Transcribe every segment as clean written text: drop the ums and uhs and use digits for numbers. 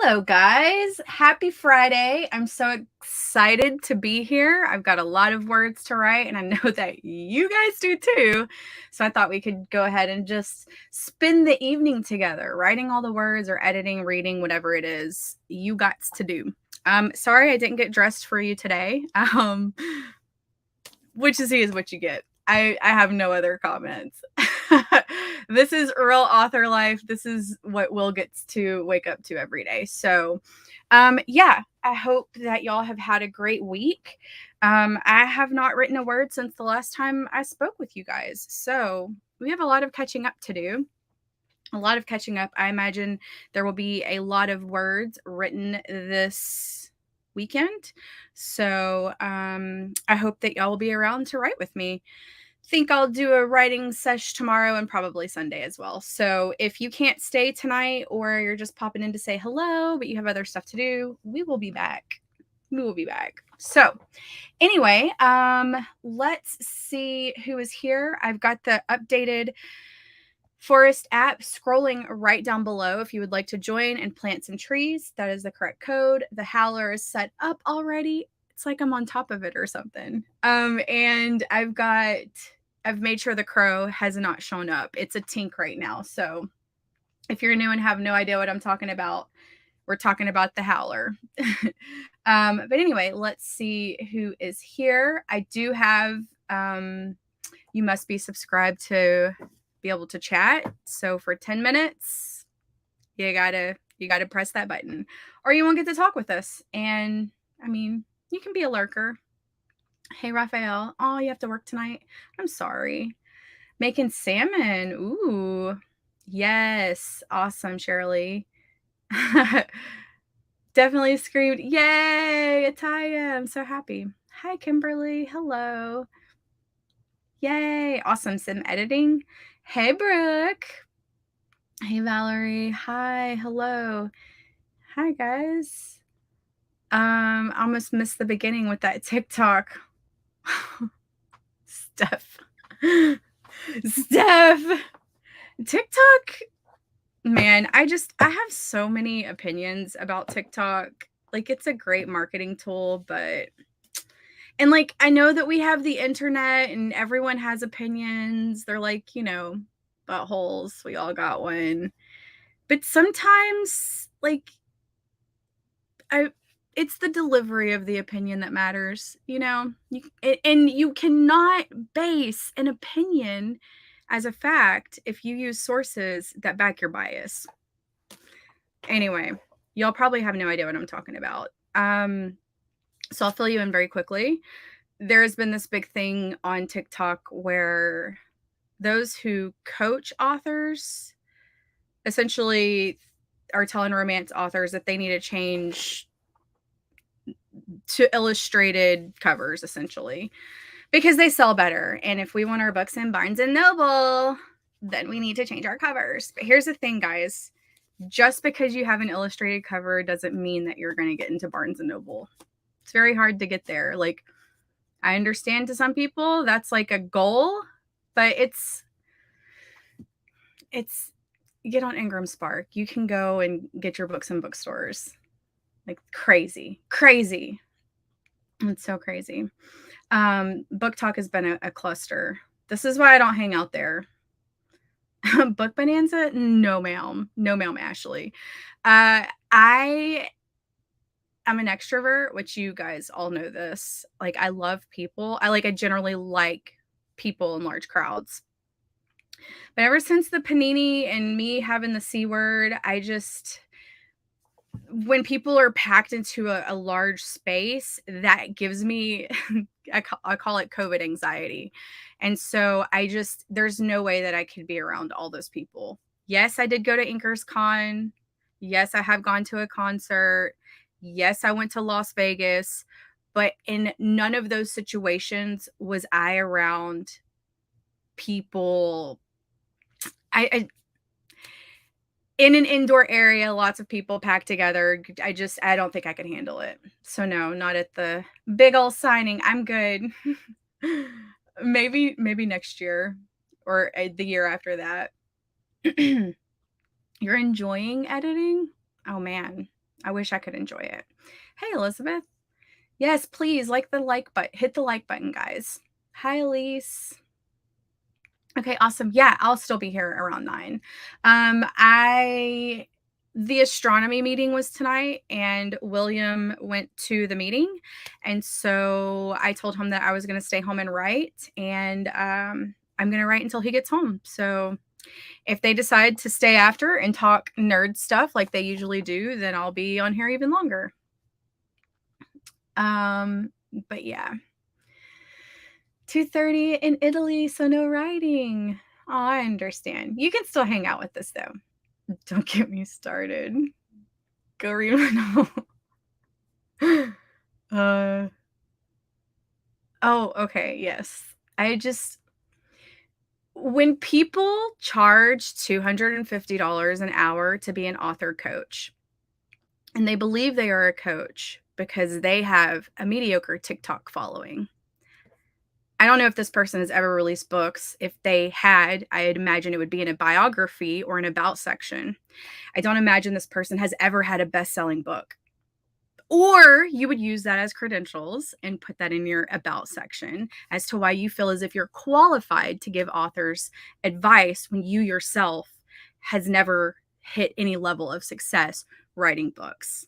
Hello, guys. Happy Friday. I'm so excited to be here. I've got a lot of words to write, and I know that you guys do too. So I thought we could go ahead and just spend the evening together, writing all the words or editing, reading, whatever it is you got to do. Sorry I didn't get dressed for you today. What you see is what you get. I have no other comments. This is real author life. This is what Will gets to wake up to every day. So, yeah, I hope that y'all have had a great week. I have not written a word since the last time I spoke with you guys. So, we have a lot of catching up to do. A lot of catching up. I imagine there will be a lot of words written this weekend. So, I hope that y'all will be around to write with me. Think I'll do a writing sesh tomorrow and probably Sunday as well. So if you can't stay tonight or you're just popping in to say hello, but you have other stuff to do, we will be back. We will be back. So anyway, let's see who is here. I've got the updated Forest app scrolling right down below if you would like to join and plant some trees. That is the correct code. The howler is set up already. It's like I'm on top of it or something. And I've made sure the crow has not shown up. It's a tink right now. So if you're new and have no idea what I'm talking about, we're talking about the howler. But anyway, let's see who is here. I do have, you must be subscribed to be able to chat. So for 10 minutes, you gotta press that button or you won't get to talk with us. And I mean, you can be a lurker. Hey, Raphael. Oh, you have to work tonight? I'm sorry. Making salmon. Ooh. Yes. Awesome, Shirley. Definitely screamed, yay, Ataya. I'm so happy. Hi, Kimberly. Hello. Yay. Awesome. Some editing. Hey, Brooke. Hey, Valerie. Hi. Hello. Hi, guys. Almost missed the beginning with that TikTok. Steph. TikTok, man, I have so many opinions about TikTok. Like, it's a great marketing tool, but and like I know that we have the internet and everyone has opinions. They're like, buttholes. We all got one. But sometimes like it's the delivery of the opinion that matters, and you cannot base an opinion as a fact if you use sources that back your bias. Anyway, y'all probably have no idea what I'm talking about. So I'll fill you in very quickly. There has been this big thing on TikTok where those who coach authors essentially are telling romance authors that they need to change to illustrated covers, essentially, because they sell better. And if we want our books in Barnes and Noble, then we need to change our covers. But here's the thing, guys. Just because you have an illustrated cover doesn't mean that you're going to get into Barnes and Noble. It's very hard to get there. Like, I understand to some people that's like a goal, but it's get on Ingram Spark. You can go and get your books in bookstores. Like crazy. It's so crazy. Book Talk has been a cluster. This is why I don't hang out there. Book Bonanza? No, ma'am. No, ma'am, Ashley. I'm an extrovert, which you guys all know this. Like, I love people. I generally like people in large crowds. But ever since the panini and me having the C word, when people are packed into a large space, that gives me, I call it COVID anxiety. And so there's no way that I could be around all those people. Yes, I did go to Inkers Con. Yes, I have gone to a concert. Yes, I went to Las Vegas. But in none of those situations was I around people. In an indoor area, lots of people packed together. I don't think I could handle it. So no, not at the big old signing. I'm good. maybe next year or the year after that. You're enjoying editing? Oh man. I wish I could enjoy it. Hey, Elizabeth. Yes, please like the like button. Hit the like button, guys. Hi, Elise. Okay, awesome. Yeah, I'll still be here around 9. The astronomy meeting was tonight and William went to the meeting. And so I told him that I was going to stay home and write and I'm going to write until he gets home. So if they decide to stay after and talk nerd stuff like they usually do, then I'll be on here even longer. But yeah. 2:30 in Italy, so no writing. Oh, I understand. You can still hang out with us though. Don't get me started. Go read my novel. Oh, okay, yes. When people charge $250 an hour to be an author coach, and they believe they are a coach because they have a mediocre TikTok following. I don't know if this person has ever released books. If they had, I'd imagine it would be in a biography or an about section. I don't imagine this person has ever had a best-selling book. Or you would use that as credentials and put that in your about section as to why you feel as if you're qualified to give authors advice when you yourself has never hit any level of success writing books.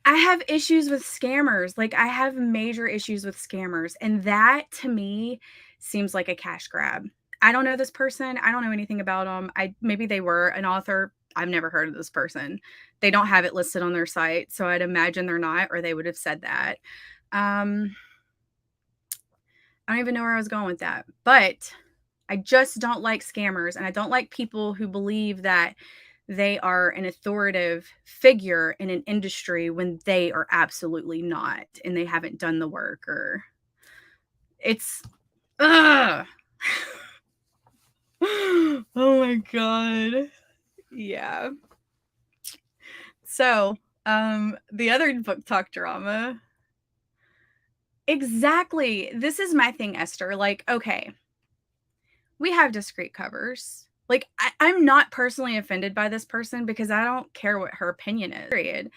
I have issues with scammers. Like, I have major issues with scammers. And that to me seems like a cash grab. I don't know this person. I don't know anything about them. Maybe they were an author. I've never heard of this person. They don't have it listed on their site. So I'd imagine they're not, or they would have said that. I don't even know where I was going with that. But I just don't like scammers. And I don't like people who believe that they are an authoritative figure in an industry when they are absolutely not and they haven't done the work or it's ugh. Oh my god. Yeah. So, the other book talk drama. Exactly. This is my thing, Esther. Like, okay, we have discreet covers. Like, I'm not personally offended by this person because I don't care what her opinion is, period.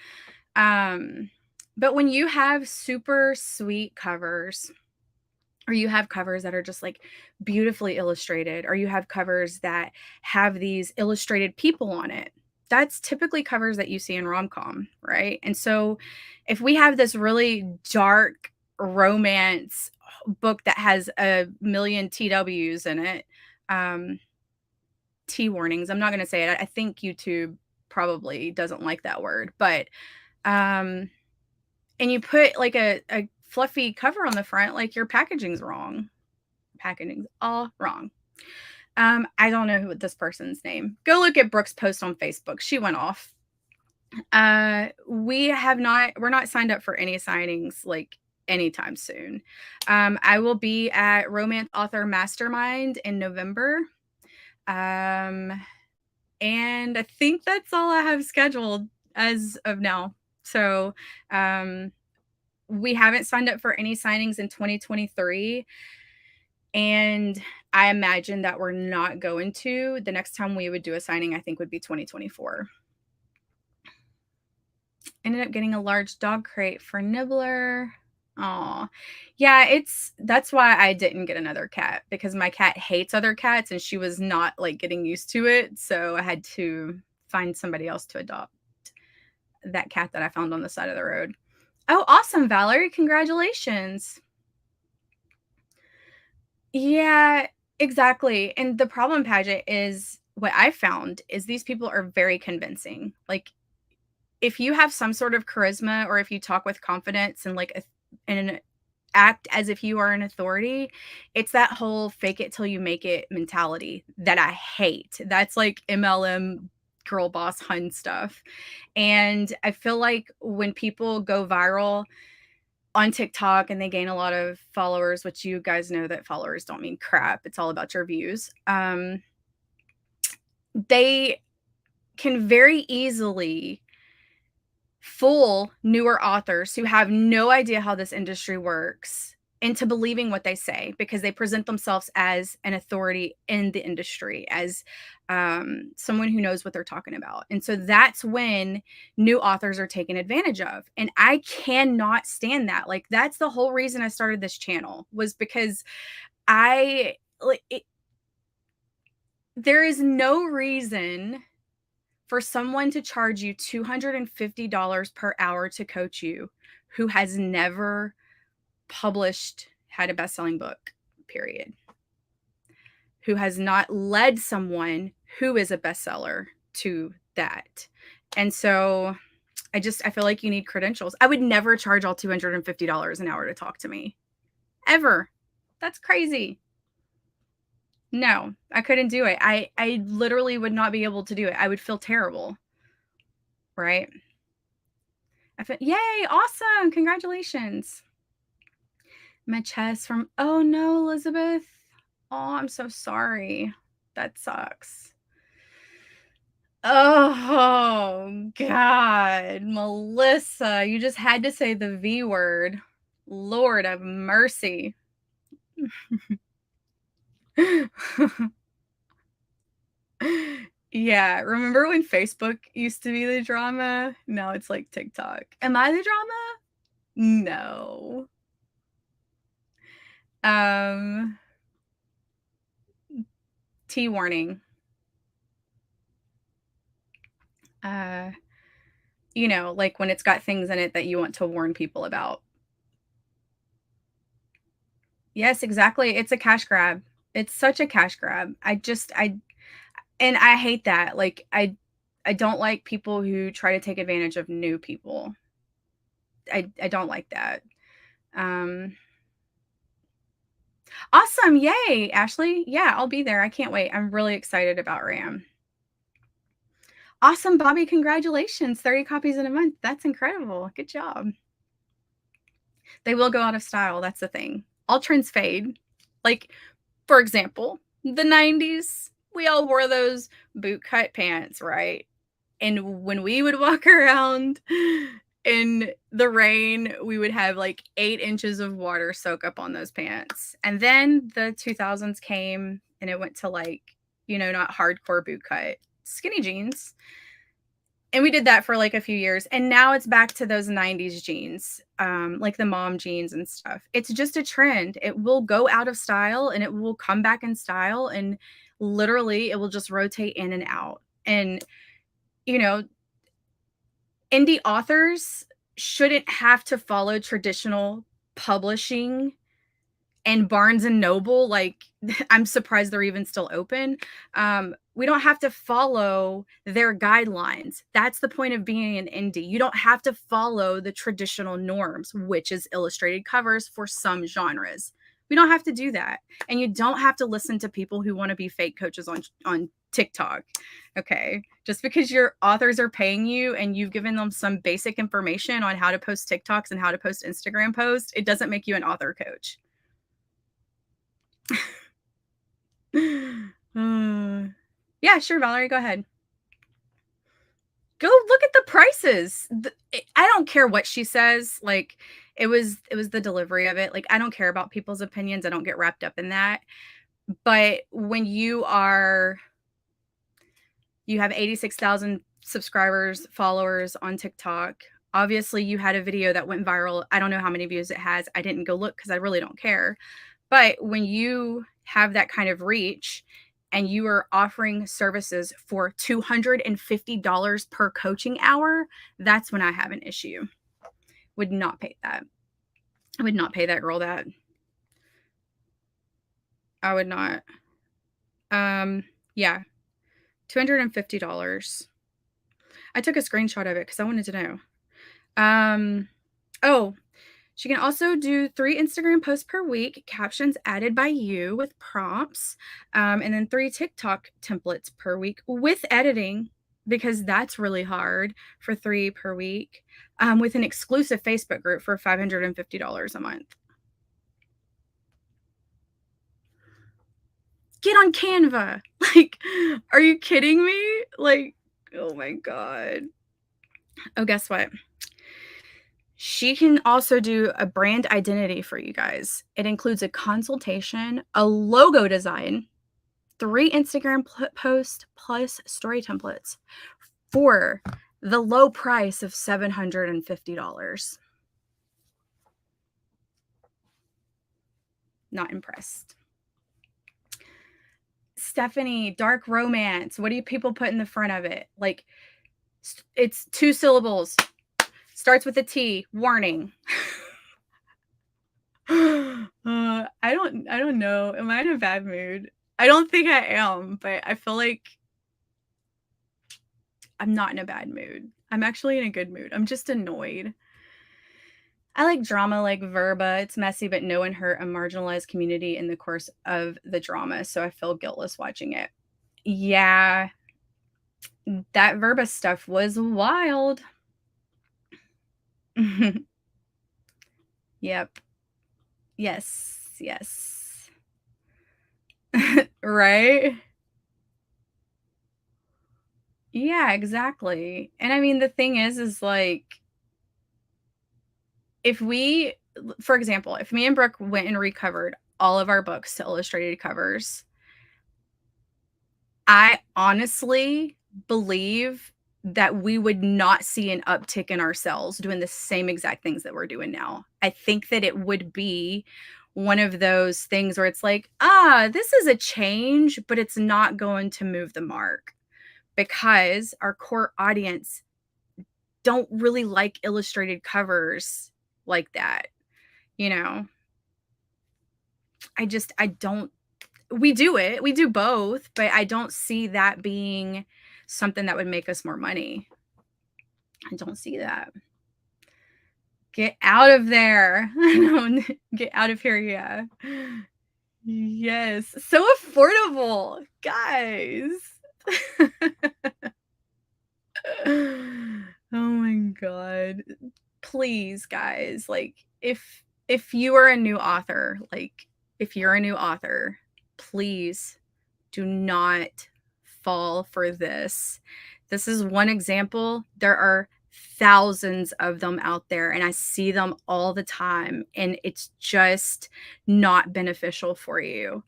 But when you have super sweet covers, or you have covers that are just like beautifully illustrated, or you have covers that have these illustrated people on it, that's typically covers that you see in rom-com, right? And so if we have this really dark romance book that has a million TWs in it, T warnings, I'm not going to say it. I think YouTube probably doesn't like that word, but and you put like a fluffy cover on the front, like your packaging's wrong. Packaging's all wrong. I don't know who this person's name. Go look at Brooke's post on Facebook. She went off. We're not signed up for any signings like anytime soon. I will be at Romance Author Mastermind in November. And I think that's all I have scheduled as of now. So, we haven't signed up for any signings in 2023. And I imagine that we're not going to. The next time we would do a signing, I think, would be 2024. Ended up getting a large dog crate for Nibbler. Oh, yeah, that's why I didn't get another cat, because my cat hates other cats and she was not like getting used to it. So I had to find somebody else to adopt that cat that I found on the side of the road. Oh, awesome, Valerie. Congratulations. Yeah, exactly. And the problem, Paget, is what I found is these people are very convincing. Like, if you have some sort of charisma or if you talk with confidence and and act as if you are an authority, it's that whole fake it till you make it mentality that I hate. That's like MLM girl boss hun stuff. And I feel like when people go viral on TikTok and they gain a lot of followers, which you guys know that followers don't mean crap. It's all about your views. They can very easily fool newer authors who have no idea how this industry works into believing what they say because they present themselves as an authority in the industry, as someone who knows what they're talking about. And so that's when new authors are taken advantage of. And I cannot stand that. Like, that's the whole reason I started this channel, was because I like it, there is no reason for someone to charge you $250 per hour to coach you who has never had a best-selling book, period, who has not led someone who is a bestseller to that. And so I feel like you need credentials. I would never charge all $250 an hour to talk to me, ever. That's crazy. No, I couldn't do it. I literally would not be able to do it. I would feel terrible, right? Yay, awesome, congratulations. My chest from, oh no, Elizabeth. Oh, I'm so sorry. That sucks. Oh, God. Melissa, you just had to say the V word. Lord have mercy. Yeah, remember when Facebook used to be the drama? Now it's like TikTok. Am I the drama? No. T warning. You know, like when it's got things in it that you want to warn people about. Yes, exactly. It's a cash grab. It's such a cash grab. And I hate that. Like, I don't like people who try to take advantage of new people. I don't like that. Awesome. Yay, Ashley. Yeah, I'll be there. I can't wait. I'm really excited about RAM. Awesome, Bobby. Congratulations. 30 copies in a month. That's incredible. Good job. They will go out of style. That's the thing. All trends fade. Like, for example, the 90s, we all wore those bootcut pants, right? And when we would walk around in the rain, we would have like 8 inches of water soak up on those pants. And then the 2000s came and it went to like, you know, not hardcore bootcut, skinny jeans. And we did that for like a few years. And now it's back to those 90s jeans, like the mom jeans and stuff. It's just a trend. It will go out of style and it will come back in style. And literally it will just rotate in and out. And, you know, indie authors shouldn't have to follow traditional publishing and Barnes and Noble. Like, I'm surprised they're even still open. We don't have to follow their guidelines. That's the point of being an indie. You don't have to follow the traditional norms, which is illustrated covers for some genres. We don't have to do that. And you don't have to listen to people who want to be fake coaches on TikTok. Okay. Just because your authors are paying you and you've given them some basic information on how to post TikToks and how to post Instagram posts, it doesn't make you an author coach. Yeah, sure, Valerie, go ahead. Go look at the prices. I don't care what she says. Like, it was the delivery of it. Like, I don't care about people's opinions. I don't get wrapped up in that. But when you have 86,000 subscribers, followers on TikTok, obviously you had a video that went viral. I don't know how many views it has. I didn't go look because I really don't care. But when you have that kind of reach and you are offering services for $250 per coaching hour, that's when I have an issue. Would not pay that. I would not pay that girl that. I would not. Yeah. $250. I took a screenshot of it because I wanted to know. Oh, she can also do 3 Instagram posts per week, captions added by you with prompts, and then 3 TikTok templates per week with editing, because that's really hard, for 3 per week, with an exclusive Facebook group for $550 a month. Get on Canva. Like, are you kidding me? Like, oh my God. Oh, guess what? She can also do a brand identity for you guys. It includes a consultation, a logo design, 3 Instagram posts plus story templates for the low price of $750. Not impressed. Stephanie, dark romance. What do you people put in the front of it? Like, it's 2 syllables. Starts with a T. Warning. I don't know. Am I in a bad mood? I don't think I am, but I feel like I'm not in a bad mood. I'm actually in a good mood. I'm just annoyed. I like drama like Verba. It's messy, but no one hurt a marginalized community in the course of the drama, so I feel guiltless watching it. Yeah, that Verba stuff was wild. Yep. Yes, yes. Right? Yeah, exactly. And I mean, the thing is like, if we for example, if me and Brooke went and recovered all of our books to illustrated covers, I honestly believe that we would not see an uptick in our sales doing the same exact things that we're doing now. I think that it would be one of those things where it's like, this is a change, but it's not going to move the mark because our core audience don't really like illustrated covers like that. You know, I don't, we do it, we do both, but I don't see that being something that would make us more money. I don't see that. Get out of there. I don't get out of here. Yeah. Yes. So affordable, guys. Oh my God. Please, guys, like if you are a new author, like if you're a new author, please do not fall for this. This is one example. There are thousands of them out there, and I see them all the time, and it's just not beneficial for you.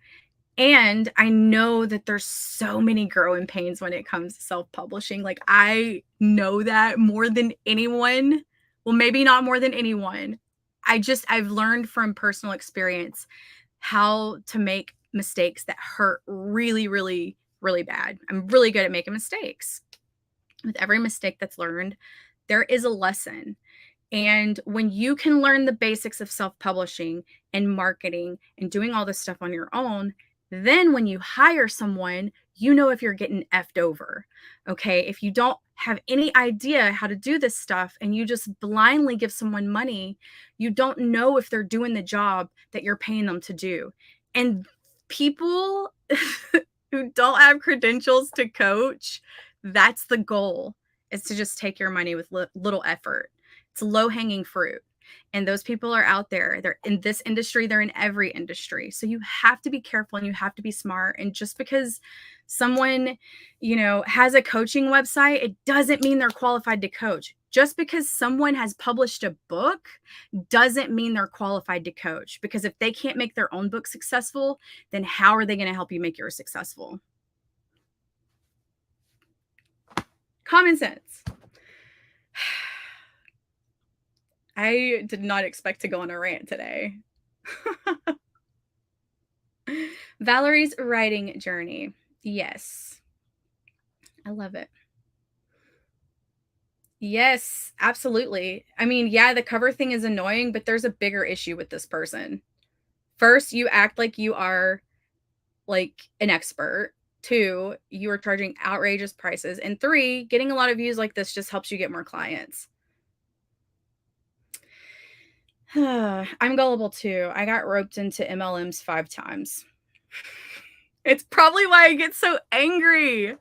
And I know that there's so many growing pains when it comes to self-publishing. Like, I know that more than anyone. Well, maybe not more than anyone. I've learned from personal experience how to make mistakes that hurt really, really, really bad. I'm really good at making mistakes. With every mistake that's learned, there is a lesson. And when you can learn the basics of self-publishing and marketing and doing all this stuff on your own, then when you hire someone, you know if you're getting effed over. Okay. If you don't have any idea how to do this stuff and you just blindly give someone money, you don't know if they're doing the job that you're paying them to do. And people who don't have credentials to coach, that's the goal, is to just take your money with little effort. It's low hanging fruit. And those people are out there. They're in this industry, they're in every industry. So you have to be careful and you have to be smart. And just because someone, has a coaching website, it doesn't mean they're qualified to coach. Just because someone has published a book doesn't mean they're qualified to coach. Because if they can't make their own book successful, then how are they going to help you make yours successful? Common sense. I did not expect to go on a rant today. Valerie's writing journey. Yes. I love it. Yes, absolutely. I mean, yeah, the cover thing is annoying, but there's a bigger issue with this person. First, you act like you are like an expert. 2, you are charging outrageous prices. And 3, getting a lot of views like this just helps you get more clients. I'm gullible too. I got roped into MLMs 5 times. It's probably why I get so angry.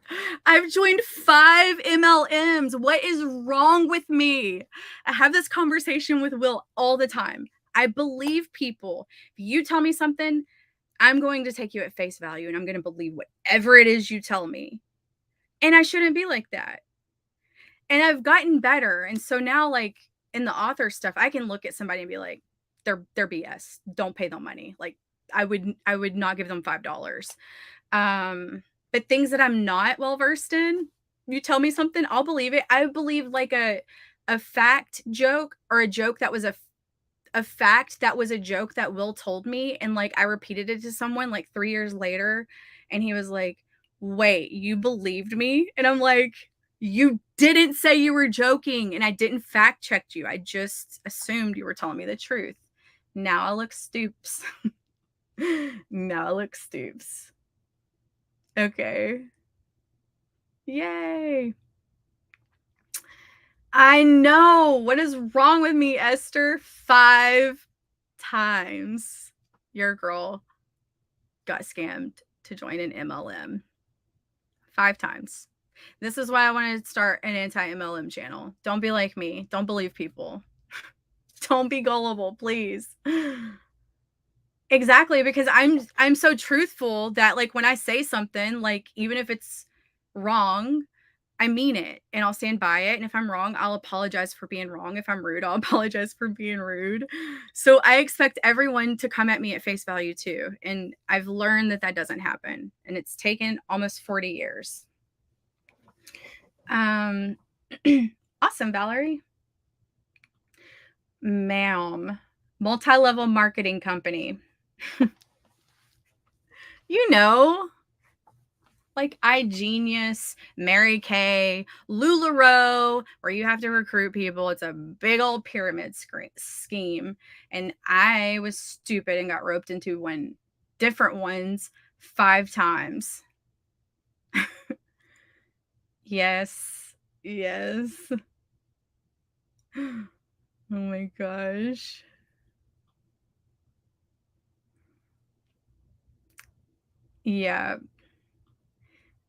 I've joined 5 MLMs. What is wrong with me? I have this conversation with Will all the time. I believe people. If you tell me something, I'm going to take you at face value and I'm going to believe whatever it is you tell me. And I shouldn't be like that. And I've gotten better. And so now, like, in the author stuff, I can look at somebody and be like, they're BS. Don't pay them money. Like I would not give them $5. But things that I'm not well versed in, you tell me something, I'll believe it. I believe like a fact joke, or a joke that was a fact that was a joke that Will told me, and like I repeated it to someone like 3 years later, and he was like, "Wait, you believed me?" And I'm like, "You didn't say you were joking, and I didn't fact check you. I just assumed you were telling me the truth." Now I look stoops. Now I look stoops. Okay. Yay. I know. What is wrong with me, Esther? 5 times your girl got scammed to join an MLM. 5 times. This is why I wanted to start an anti-MLM channel. Don't be like me. Don't believe people. Don't be gullible, please. Exactly, because I'm so truthful that like when I say something, like even if it's wrong, I mean it and I'll stand by it. And if I'm wrong, I'll apologize for being wrong. If I'm rude, I'll apologize for being rude. So I expect everyone to come at me at face value too. And I've learned that that doesn't happen. And it's taken almost 40 years. Awesome, Valerie. Ma'am. Multi-level marketing company. You know, like iGenius, Mary Kay, LuLaRoe, where you have to recruit people. It's a big old pyramid scheme. And I was stupid and got roped into different ones 5 times. Yes. Yes. Oh my gosh. Yeah.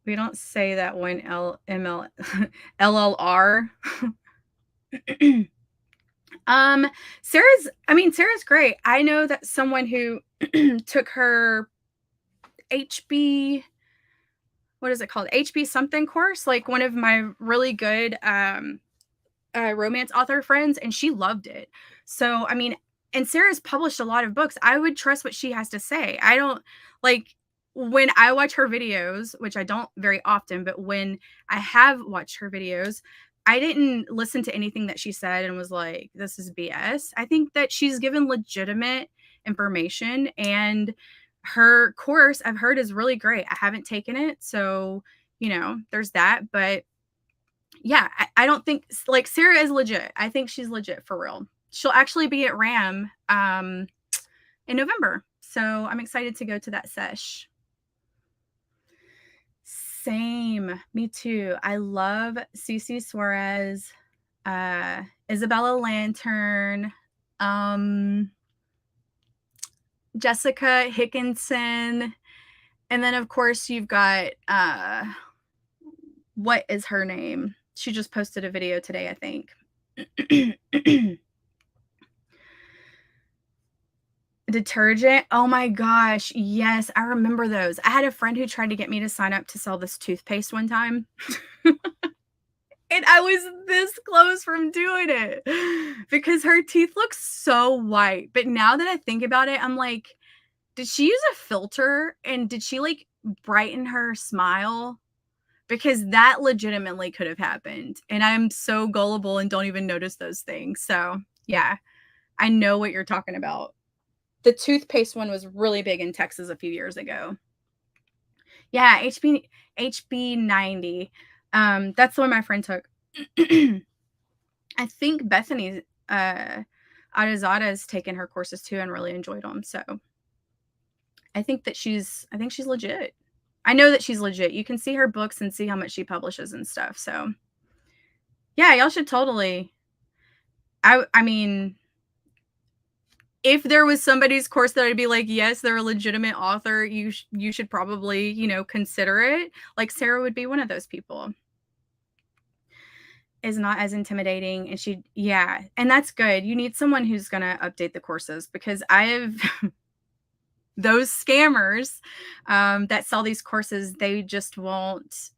We don't say that when LLR. Sarah's great. I know that someone who took her HB, what is it called? HB something course, like one of my really good romance author friends, and she loved it. So, I mean, and Sarah's published a lot of books. I would trust what she has to say. I don't like when I watch her videos, which I don't very often, but when I have watched her videos, I didn't listen to anything that she said and was like, this is BS. I think that she's given legitimate information, and her course I've heard is really great. I haven't taken it, so, there's that. But yeah, I don't think like Sarah is legit. I think she's legit for real. She'll actually be at RAM in November. So I'm excited to go to that sesh. Same. Me too. I love Cece Suarez, Isabella Lantern, Jessica Hickinson. And then of course you've got what is her name? She just posted a video today, I think. Detergent. Oh my gosh. Yes, I remember those. I had a friend who tried to get me to sign up to sell this toothpaste one time. And I was this close from doing it because her teeth look so white. But now that I think about it, I'm like, did she use a filter and did she like brighten her smile? Because that legitimately could have happened. And I'm so gullible and don't even notice those things. So yeah, I know what you're talking about. The toothpaste one was really big in Texas a few years ago. Yeah, HB90. That's the one my friend took. I think Bethany Adazada has taken her courses too and really enjoyed them. So I think she's legit. I know that she's legit. You can see her books and see how much she publishes and stuff. So yeah, y'all should totally. I mean, if there was somebody's course that I'd be like, yes, they're a legitimate author, you should probably, consider it. Like Sarah would be one of those people. Is not as intimidating, and and that's good. You need someone who's going to update the courses, because I have those scammers that sell these courses, they just won't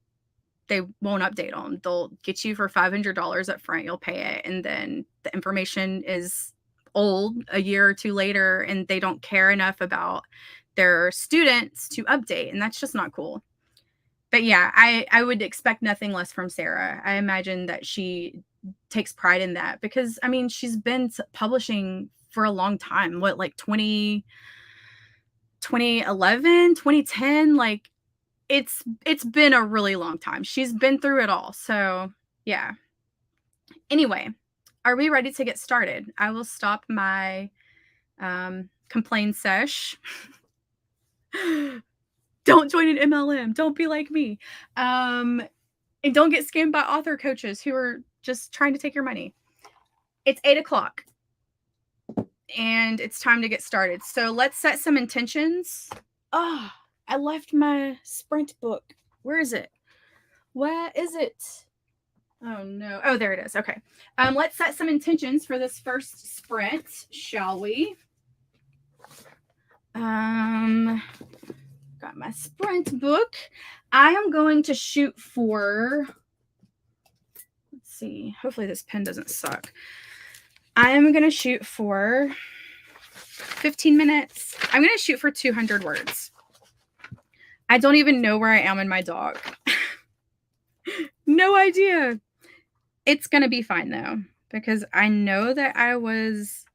they won't update them. They'll get you for $500 up front, you'll pay it, and then the information is old a year or two later, and they don't care enough about their students to update, and that's just not cool. But yeah, I would expect nothing less from Sarah. I imagine that she takes pride in that because, I mean, she's been publishing for a long time. What, like 2011, 2010? Like, it's been a really long time. She's been through it all. So, yeah. Anyway, are we ready to get started? I will stop my complain sesh. Don't join an MLM. Don't be like me. And don't get scammed by author coaches who are just trying to take your money. It's 8:00 and it's time to get started. So let's set some intentions. Oh, I left my sprint book. Where is it? Where is it? Oh no. Oh, there it is. Okay. Let's set some intentions for this first sprint, shall we? Got my sprint book. I am going to shoot for, let's see, hopefully this pen doesn't suck. I am going to shoot for 15 minutes. I'm going to shoot for 200 words. I don't even know where I am in my dog. No idea. It's going to be fine though, because I know that I was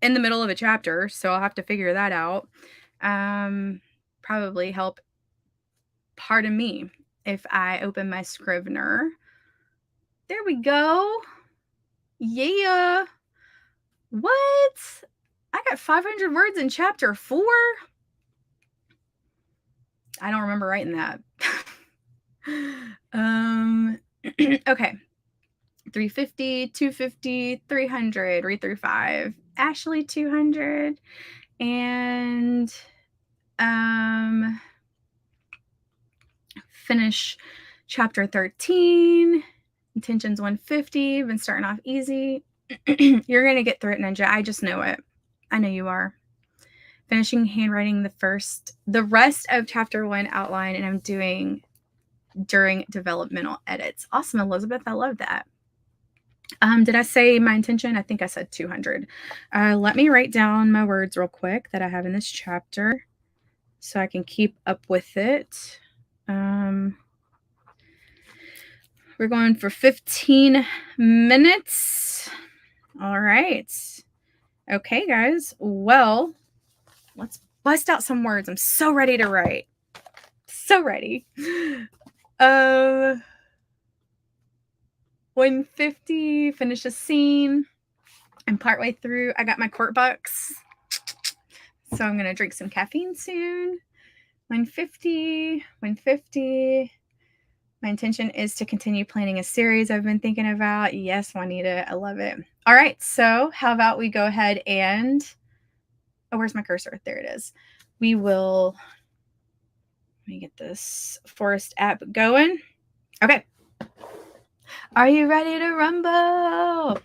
in the middle of a chapter, so I'll have to figure that out. Probably help, pardon me, if I open my Scrivener. There we go. Yeah. What? I got 500 words in chapter 4? I don't remember writing that. Okay. 350, 250, 300, read through 5. Ashley 200. And finish chapter 13. Intentions 150. Been starting off easy. You're going to get through it, Ninja. I just know it. I know you are. Finishing handwriting the rest of chapter 1 outline, and I'm doing during developmental edits. Awesome, Elizabeth. I love that. Did I say my intention? I think I said 200. Let me write down my words real quick that I have in this chapter so I can keep up with it. We're going for 15 minutes. All right. Okay, guys. Well, let's bust out some words. I'm so ready to write. So ready. 150, finish a scene. I'm partway through. I got my Court Bucks. So I'm going to drink some caffeine soon. 150, 150. My intention is to continue planning a series I've been thinking about. Yes, Juanita, I love it. All right, so how about we go ahead and, oh, where's my cursor? There it is. We will, let me get this Forest app going. Okay. Are you ready to rumble?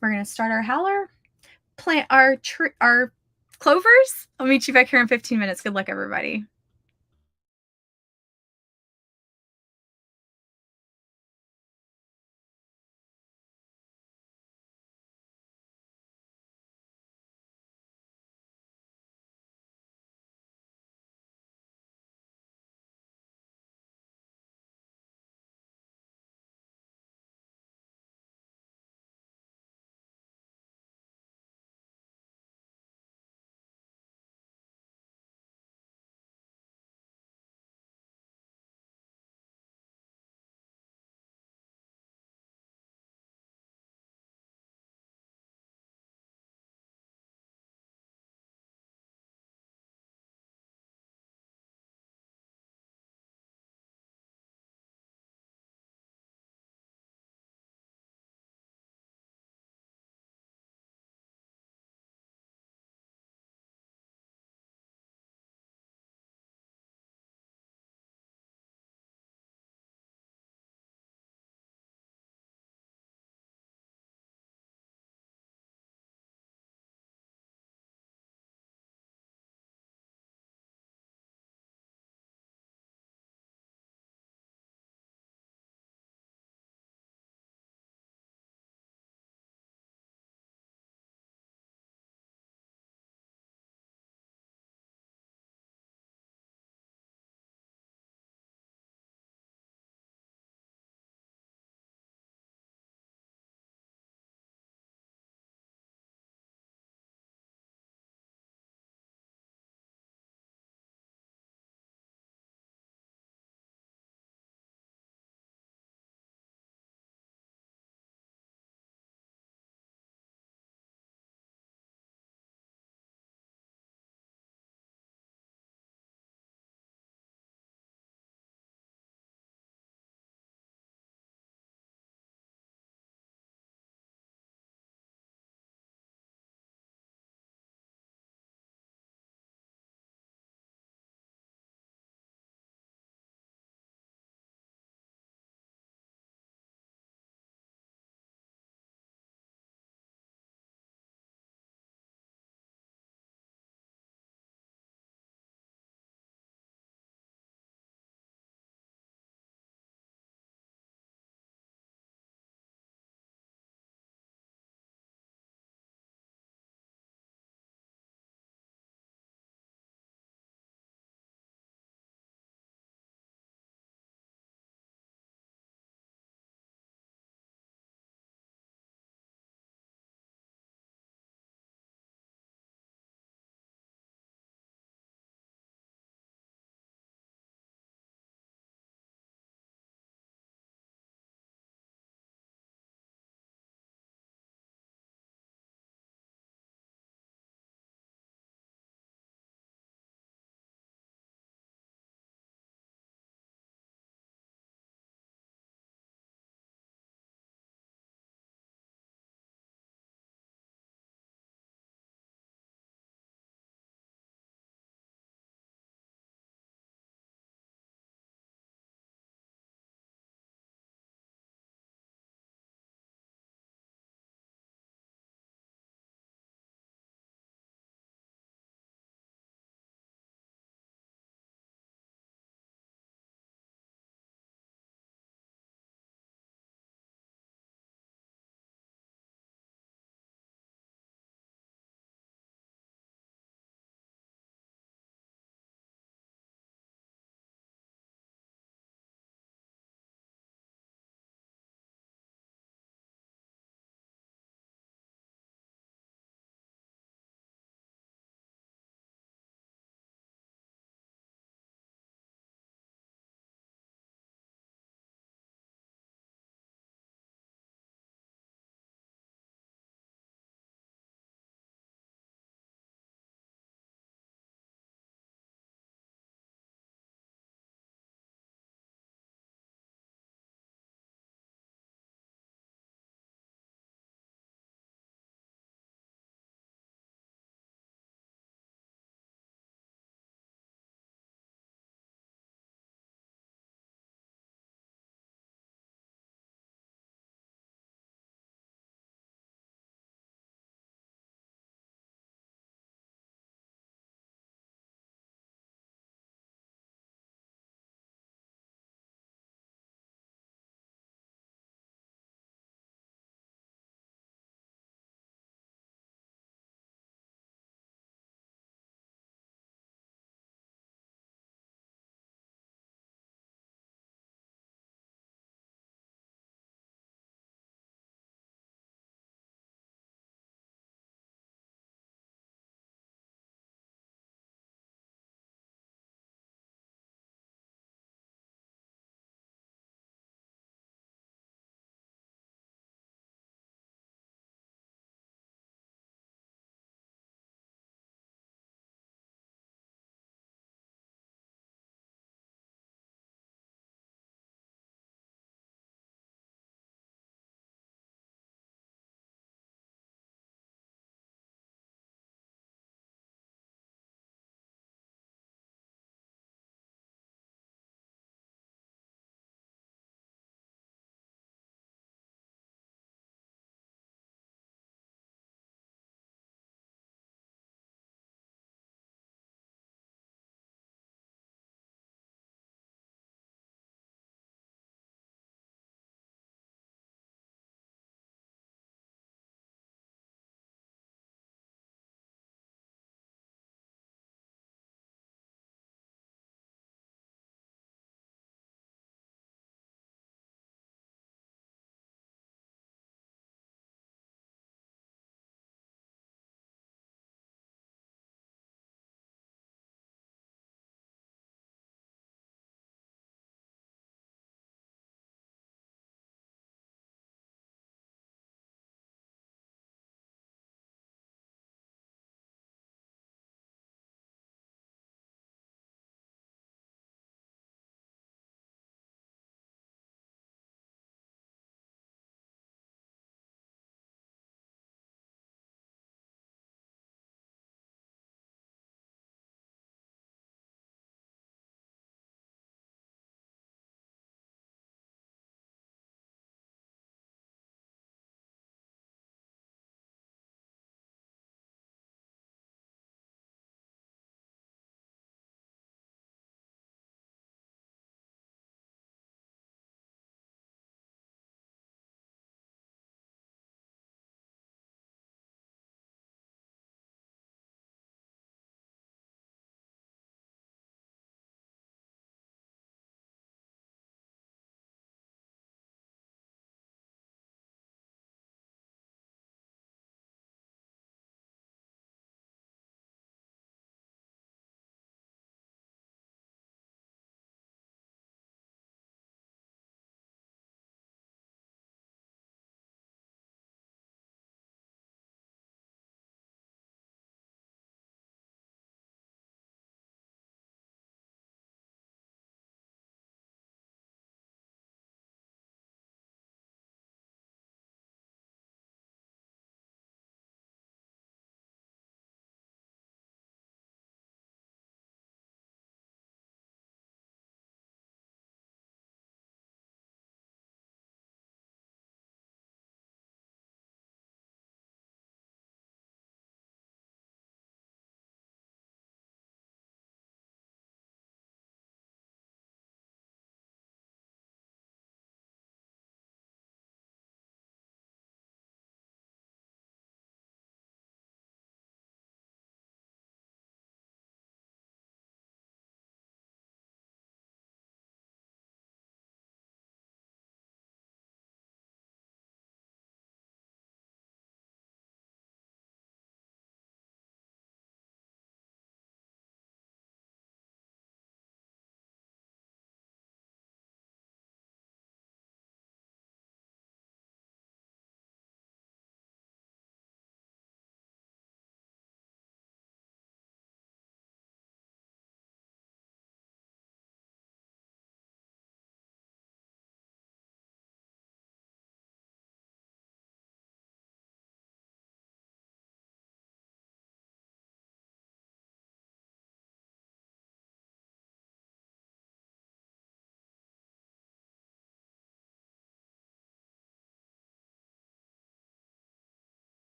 We're going to start our howler, plant our clovers. I'll meet you back here in 15 minutes. Good luck, everybody.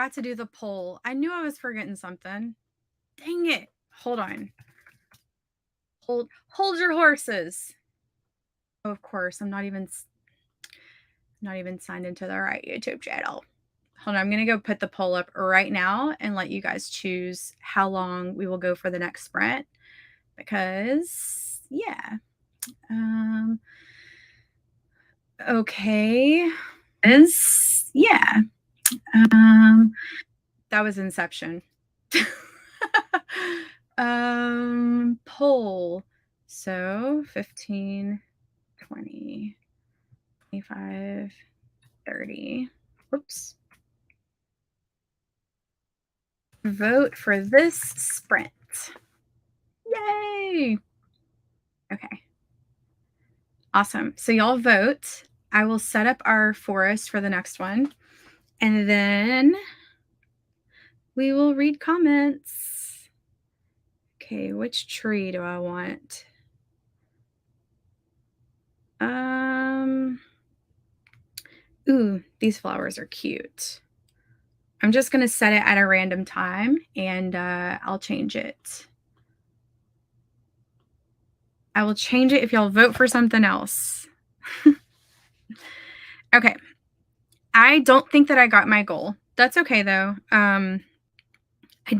forgot to do the poll. I knew I was forgetting something. Dang it. Hold on. Hold your horses. Oh, of course, I'm not even signed into the right YouTube channel. Hold on, I'm going to go put the poll up right now and let you guys choose how long we will go for the next sprint because, yeah. Okay. Yeah. That was Inception. Poll. So 15, 20, 25, 30. Whoops. Vote for this sprint. Yay! Okay. Awesome. So y'all vote. I will set up our forest for the next one. And then we will read comments. Okay, which tree do I want? Ooh, these flowers are cute. I'm just going to set it at a random time and I'll change it. I will change it if y'all vote for something else. Okay. I don't think that I got my goal. That's okay though. I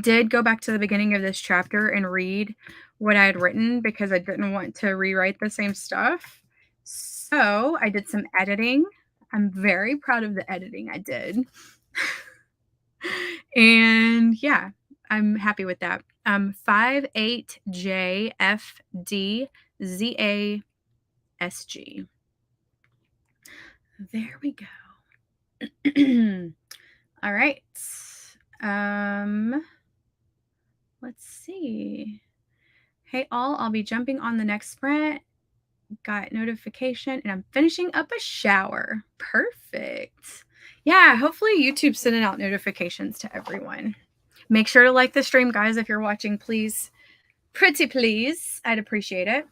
did go back to the beginning of this chapter and read what I had written because I didn't want to rewrite the same stuff. So I did some editing. I'm very proud of the editing I did. And yeah, I'm happy with that. 58JFDZASG. There we go. All right. Let's see. Hey all, I'll be jumping on the next sprint. Got notification and I'm finishing up a shower. Perfect. Yeah, hopefully YouTube's sending out notifications to everyone. Make sure to like the stream, guys, if you're watching, please. Pretty please. I'd appreciate it.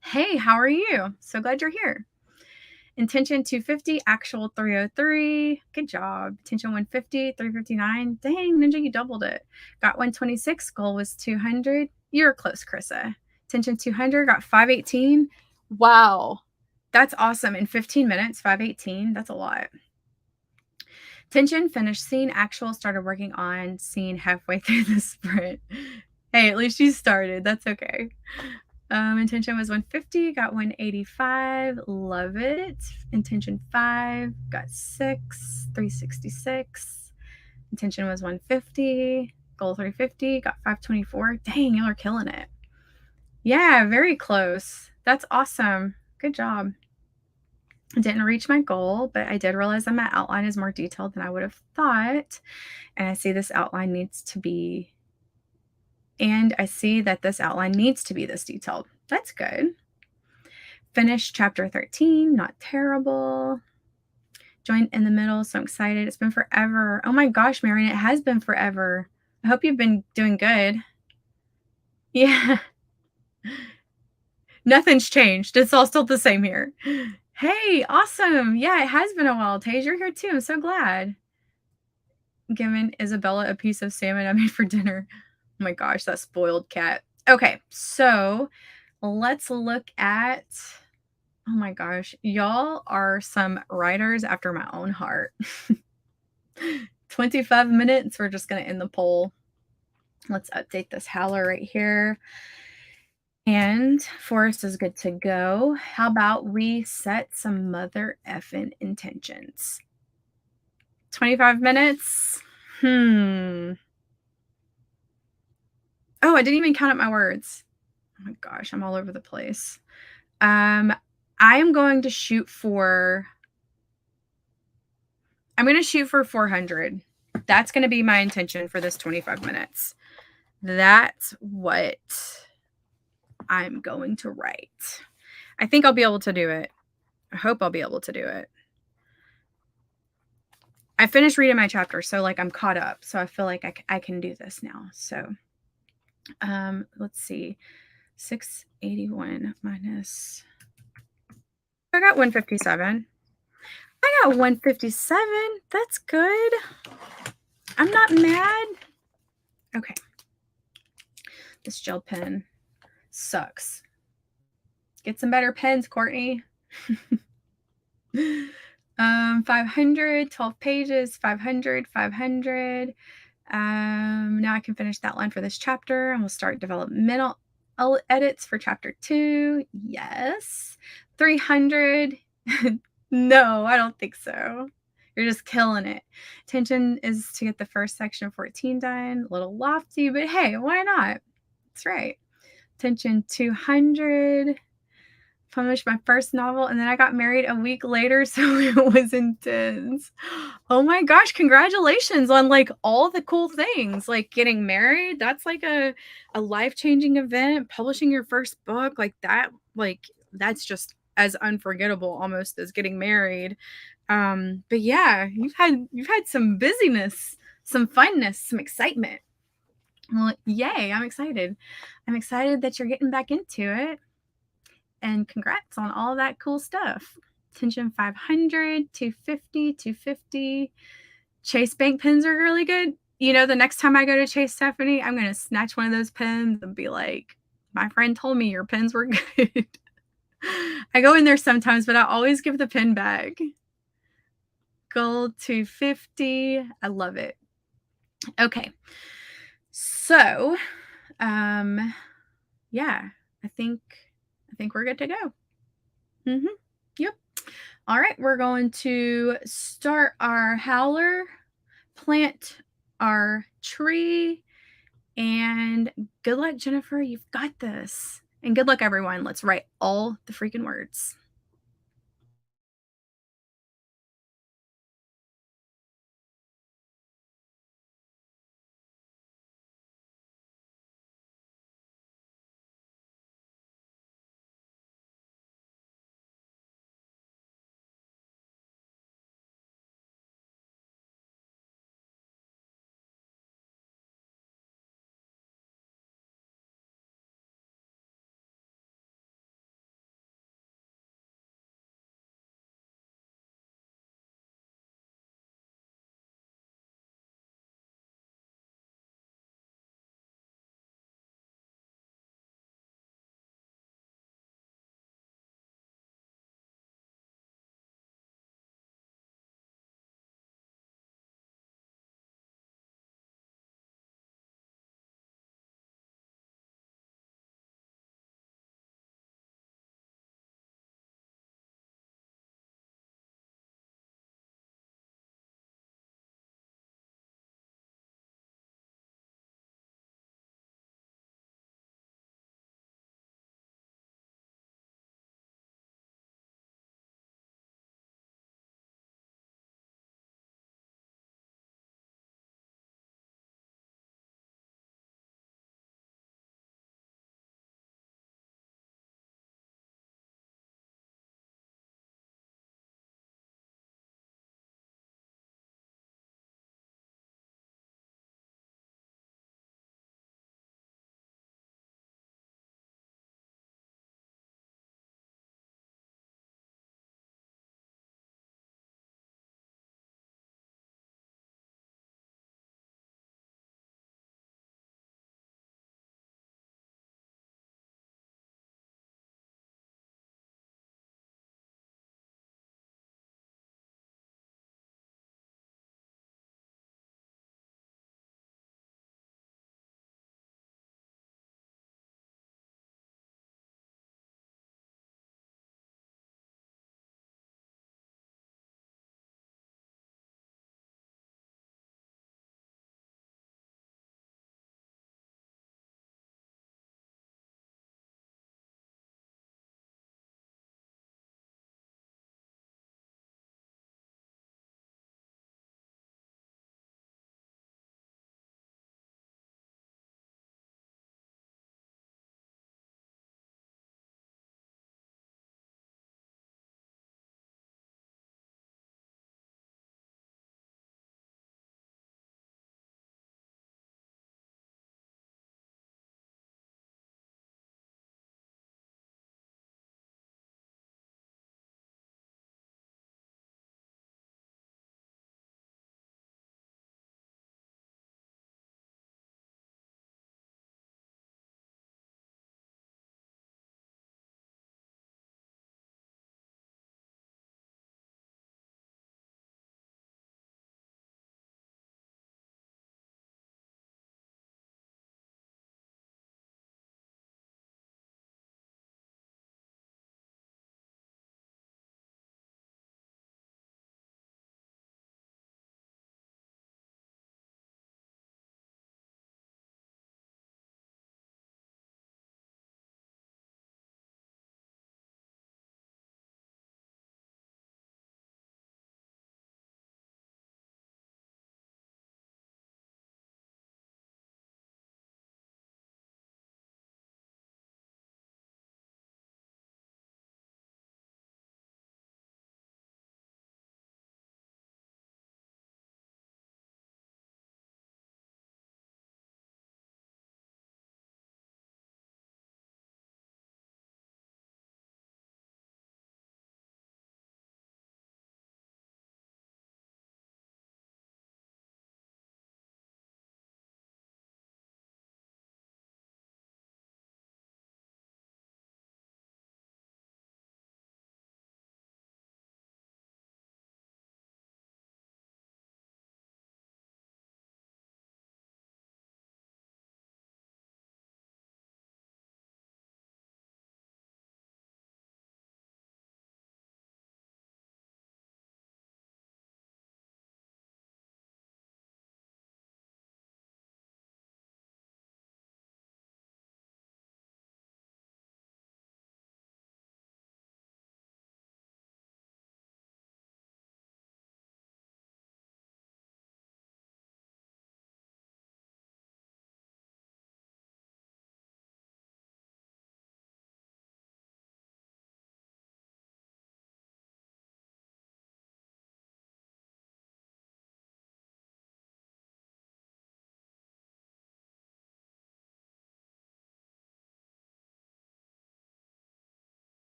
Hey, how are you? So glad you're here. Intention 250, actual 303. Good job. Intention 150, 359. Dang, Ninja, you doubled it. Got 126. Goal was 200. You're close, Krissa. Intention 200, got 518. Wow. That's awesome. In 15 minutes, 518. That's a lot. Tension, finished scene. Actual, started working on scene halfway through the sprint. Hey, at least you started. That's okay. Intention was 150, got 185. Love it. Intention 5, got 6, 366. Intention was 150. Goal 350, got 524. Dang, y'all are killing it. Yeah, very close. That's awesome. Good job. I didn't reach my goal, but I did realize that my outline is more detailed than I would have thought. And I see this outline needs to be, and I see that this outline needs to be this detailed. That's good. Finished chapter 13, not terrible. Joined in the middle, so I'm excited. It's been forever. Oh my gosh, Marion, it has been forever. I hope you've been doing good. Yeah. Nothing's changed. It's all still the same here. Hey, awesome. Yeah, it has been a while. Tage, you're here too. I'm so glad. Giving Isabella a piece of salmon I made for dinner. Oh my gosh, that spoiled cat. Okay, so let's look at, oh my gosh, y'all are some writers after my own heart. 25 minutes. We're just going to end the poll. Let's update this howler right here. And Forrest is good to go. How about we set some mother effing intentions? 25 minutes. Oh, I didn't even count up my words. Oh my gosh, I'm all over the place. I am going to shoot for, I'm going to shoot for 400. That's going to be my intention for this 25 minutes. That's what I'm going to write. I think I'll be able to do it. I hope I'll be able to do it. I finished reading my chapter, so like I'm caught up. So I feel like I can do this now. So let's see. 681 minus. I got 157. I got 157. That's good. I'm not mad. Okay. This gel pen sucks. Get some better pens, Courtney. 500, 12 pages, 500, 500. Now I can finish that line for this chapter and we'll start developmental edits for chapter 2. Yes. 300. No, I don't think so. You're just killing it. Intention is to get the first section of 14 done. A little lofty, but hey, why not? That's right. Intention 200. Published my first novel, and then I got married a week later, so it was intense. Oh my gosh, congratulations on like all the cool things. Like getting married, that's like a life-changing event. Publishing your first book, like that's just as unforgettable almost as getting married. But yeah, you've had some busyness, some funness, some excitement. Well, yay, I'm excited. I'm excited that you're getting back into it. And congrats on all that cool stuff. Tension 500, 250, 250. Chase Bank pens are really good. You know, the next time I go to Chase, Stephanie, I'm going to snatch one of those pens and be like, my friend told me your pens were good. I go in there sometimes, but I always give the pen back. Gold 250. I love it. Okay. So, yeah, I think we're good to go. Yep. All right, we're going to start our howler, plant our tree, and good luck, Jennifer. You've got this. And good luck, everyone. Let's write all the freaking words.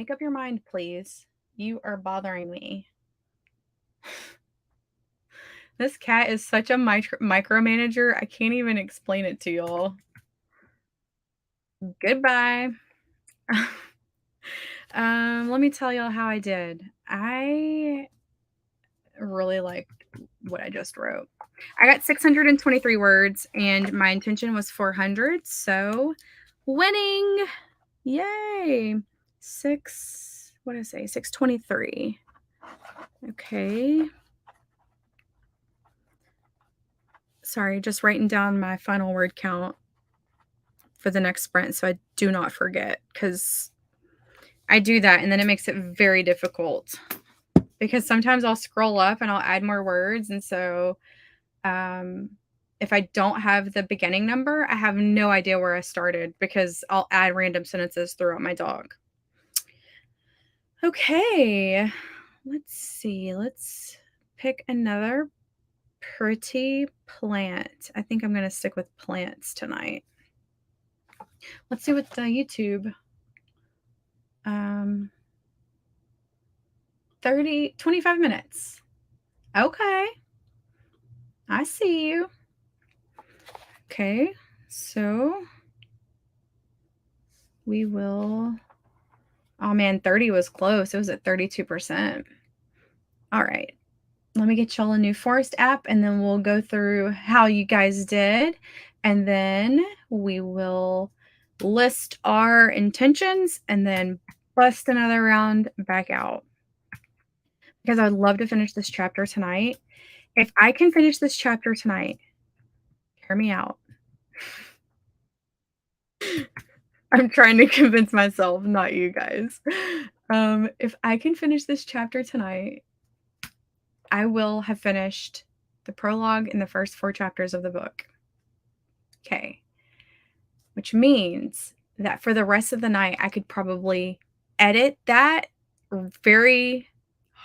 make up your mind, please. You are bothering me. This cat is such a micromanager. I can't even explain it to y'all. Goodbye. Let me tell y'all how I did. I really liked what I just wrote. I got 623 words and my intention was 400. So winning. Yay. What did I say? 623. Okay. Sorry, just writing down my final word count for the next sprint so I do not forget, because I do that and then it makes it very difficult, because sometimes I'll scroll up and I'll add more words. And so if I don't have the beginning number, I have no idea where I started because I'll add random sentences throughout my dog. Okay, let's see. Let's pick another pretty plant. I think I'm going to stick with plants tonight. Let's see what the YouTube 25 minutes. Okay. I see you. Okay. So we will, oh man, 30 was close. It was at 32%. All right. Let me get y'all a new Forest app and then we'll go through how you guys did. And then we will list our intentions and then bust another round back out. Because I'd love to finish this chapter tonight. If I can finish this chapter tonight, hear me out. I'm trying to convince myself, not you guys. If I can finish this chapter tonight, I will have finished the prologue and the first 4 chapters of the book. Okay. Which means that for the rest of the night, I could probably edit that very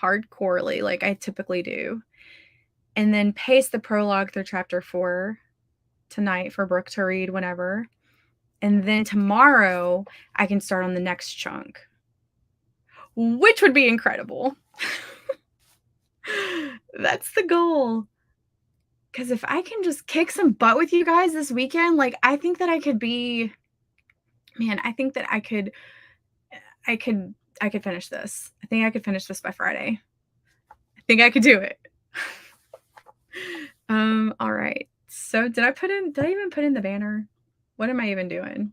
hardcorely, like I typically do, and then paste the prologue through chapter 4 tonight for Brooke to read whenever. And then tomorrow, I can start on the next chunk, which would be incredible. That's the goal. Because if I can just kick some butt with you guys this weekend, like, I think that I could be, man, I think that I could finish this. I think I could finish this by Friday. I think I could do it. All right. So did I even put in the banner? What am I even doing?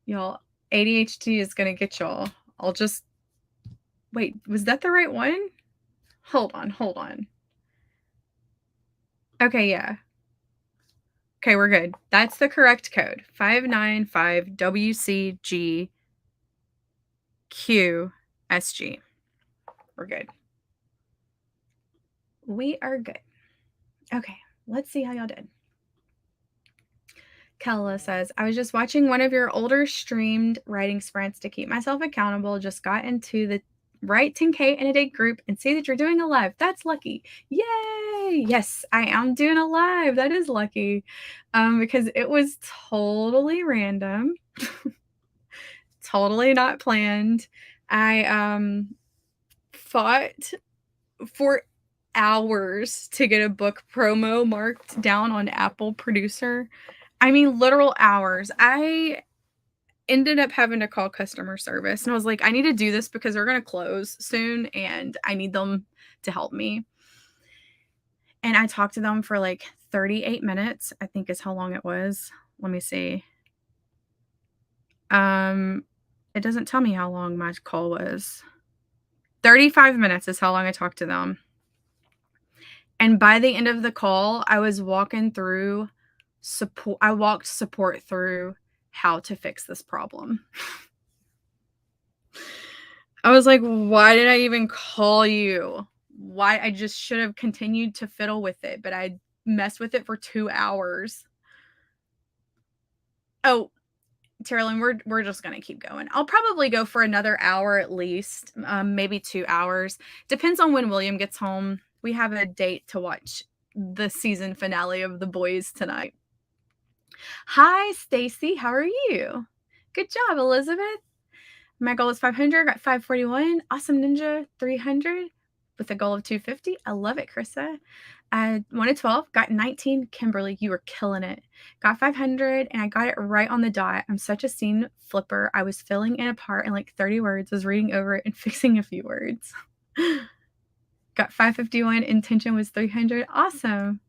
Y'all, ADHD is going to get y'all. I'll just, wait, was that the right one? Hold on. Okay, yeah. Okay, we're good. That's the correct code. 595WCGQSG. We're good. We are good. Okay, let's see how y'all did. Kella says, I was just watching one of your older streamed writing sprints to keep myself accountable. Just got into the right 10K in a day group and see that you're doing a live. That's lucky. Yay! Yes, I am doing a live. That is lucky. Because it was totally random. Totally not planned. I fought for hours to get a book promo marked down on Apple Producer. I mean, literal hours. I ended up having to call customer service and I was like, I need to do this because they're going to close soon and I need them to help me. And I talked to them for like 38 minutes, I think is how long it was. Let me see. It doesn't tell me how long my call was. 35 minutes is how long I talked to them. And by the end of the call, I was walking through support. I walked support through how to fix this problem. I was like, why did I even call you? Why? I just should have continued to fiddle with it, but I messed with it for 2 hours. Oh, Terilyn, we're just going to keep going. I'll probably go for another hour at least, maybe 2 hours. Depends on when William gets home. We have a date to watch the season finale of The Boys tonight. Hi, Stacy. How are you? Good job, Elizabeth. My goal is 500, got 541. Awesome Ninja, 300 with a goal of 250. I love it, Krissa. I wanted 12, got 19. Kimberly, you were killing it. Got 500, and I got it right on the dot. I'm such a scene flipper. I was filling in a part in like 30 words, was reading over it and fixing a few words. Got 551. Intention was 300. Awesome.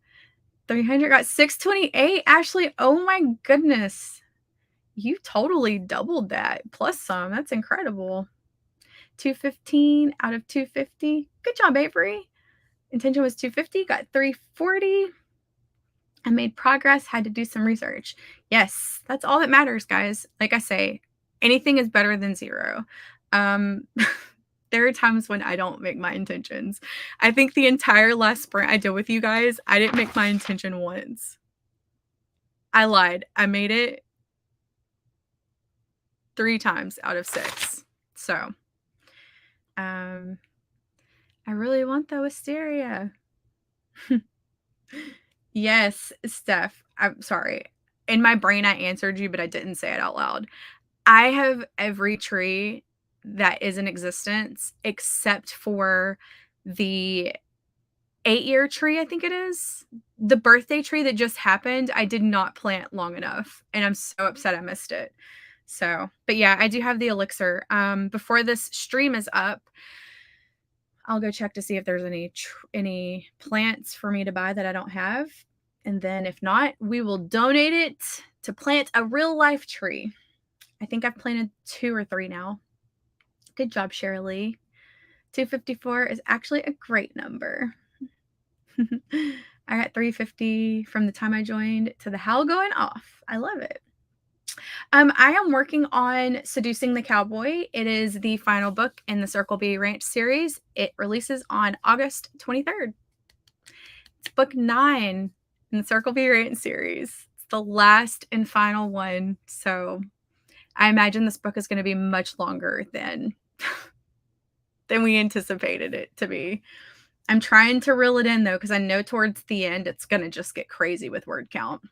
300, got 628. Ashley, oh my goodness. You totally doubled that, plus some. That's incredible. 215 out of 250. Good job, Avery. Intention was 250, got 340. I made progress, had to do some research. Yes, that's all that matters, guys. Like I say, anything is better than zero. There are times when I don't make my intentions. I think the entire last sprint I did with you guys, I didn't make my intention once. I lied. I made it 3 times out of 6. So, I really want the wisteria. Yes, Steph. I'm sorry. In my brain, I answered you, but I didn't say it out loud. I have every tree that is in existence except for the 8-year tree, I think it is. The birthday tree that just happened, I did not plant long enough, and I'm so upset I missed it. So, but yeah, I do have the elixir. Before this stream is up, I'll go check to see if there's any plants for me to buy that I don't have. And then if not, we will donate it to plant a real life tree. I think I've planted 2 or 3 now. Good job, Shirley. 254 is actually a great number. I got 350 from the time I joined to the howl going off. I love it. I am working on Seducing the Cowboy. It is the final book in the Circle B Ranch series. It releases on August 23rd. It's book 9 in the Circle B Ranch series. It's the last and final one. So I imagine this book is going to be much longer than we anticipated it to be. I'm trying to reel it in though, because I know towards the end it's going to just get crazy with word count.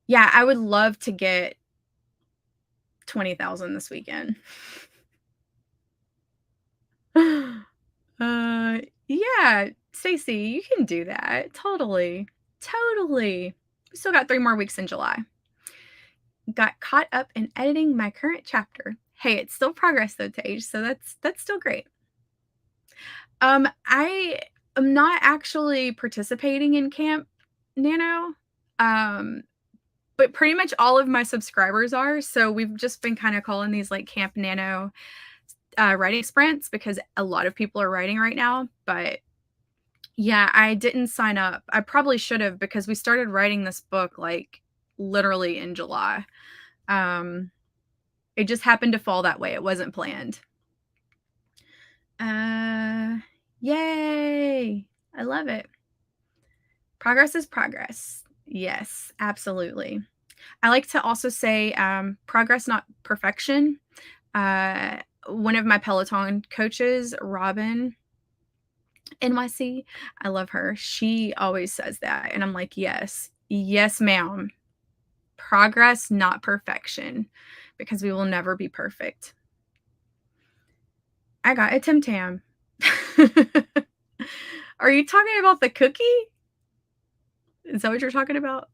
Yeah, I would love to get 20,000 this weekend. Yeah, Stacy, you can do that. Totally. We still got 3 more weeks in July. Got caught up in editing my current chapter. Hey, it's still progress though, Tage, so that's still great. I am not actually participating in Camp Nano. But pretty much all of my subscribers are, so we've just been kind of calling these like Camp Nano writing sprints because a lot of people are writing right now. But yeah, I didn't sign up. I probably should have, because we started writing this book like literally in July. It just happened to fall that way. It wasn't planned. Yay! I love it. Progress is progress. Yes, absolutely. I like to also say progress, not perfection. One of my Peloton coaches, Robin NYC, I love her. She always says that. And I'm like, yes, ma'am. Progress, not perfection, because we will never be perfect. I got a Tim Tam. Are you talking about the cookie? Is that what you're talking about?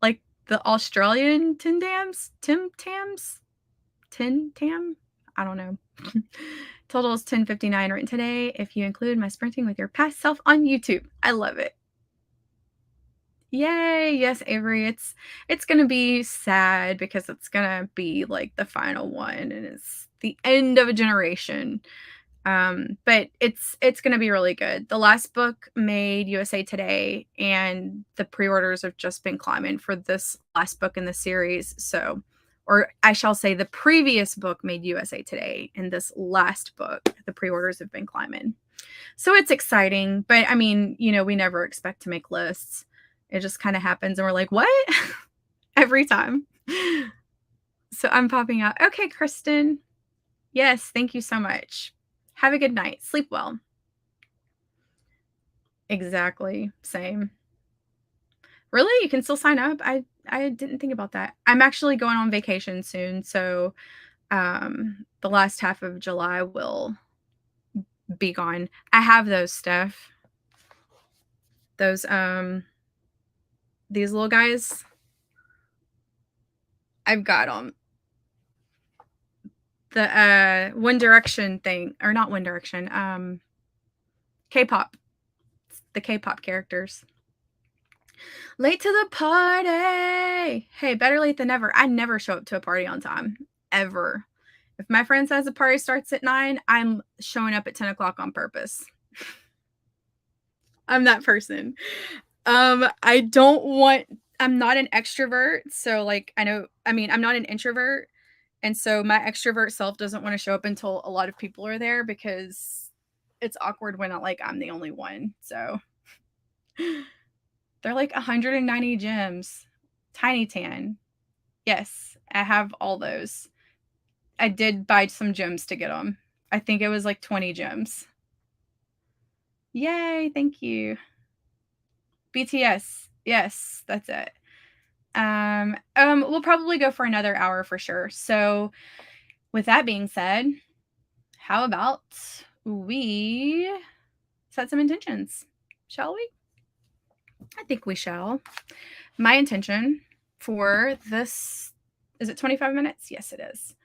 Like the Australian Tim Tams? Tim Tams? Tin Tam? I don't know. Total is 1059 written today. If you include my sprinting with your past self on YouTube. I love it. Yay. Yes, Avery. It's going to be sad because it's going to be like the final one and it's the end of a generation. But it's going to be really good. The last book made USA Today and the pre-orders have just been climbing for this last book in the series. So, or I shall say the previous book made USA Today and this last book, the pre-orders have been climbing. So it's exciting, but I mean, we never expect to make lists. It just kind of happens and we're like, what? Every time. So I'm popping out. Okay, Kristen. Yes, thank you so much. Have a good night. Sleep well. Exactly. Same. Really? You can still sign up? I didn't think about that. I'm actually going on vacation soon, so, the last half of July will be gone. I have those, Steph. Those, these little guys. I've got them. The, One Direction thing, or not One Direction, K-pop. The K-pop characters. Late to the party! Hey, better late than never. I never show up to a party on time, ever. If my friend says the party starts at 9, I'm showing up at 10 o'clock on purpose. I'm that person. I don't want I'm not an extrovert, so, like, I'm not an introvert, and so my extrovert self doesn't wanna show up until a lot of people are there because it's awkward when, I'm the only one, so they're like 190 gems. Tiny tan. Yes, I have all those. I did buy some gems to get them. I think it was like 20 gems. Yay, thank you. BTS. Yes, that's it. We'll probably go for another hour for sure. So, with that being said, how about we set some intentions? Shall we? I think we shall. My intention for this, is it 25 minutes? Yes, it is.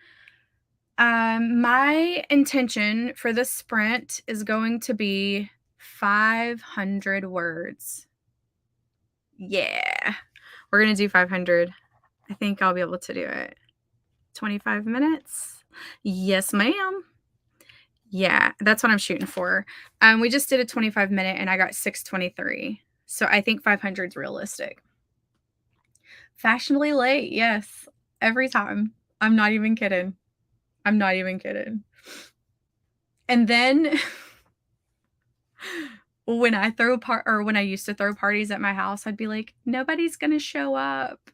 My intention for this sprint is going to be 500 words. Yeah, we're going to do 500. I think I'll be able to do it. 25 minutes. Yes, ma'am. Yeah, that's what I'm shooting for. We just did a 25-minute and I got 623. So I think 500 is realistic. Fashionably late, yes. Every time. I'm not even kidding. I'm not even kidding. And then when I used to throw parties at my house, I'd be like, nobody's gonna show up.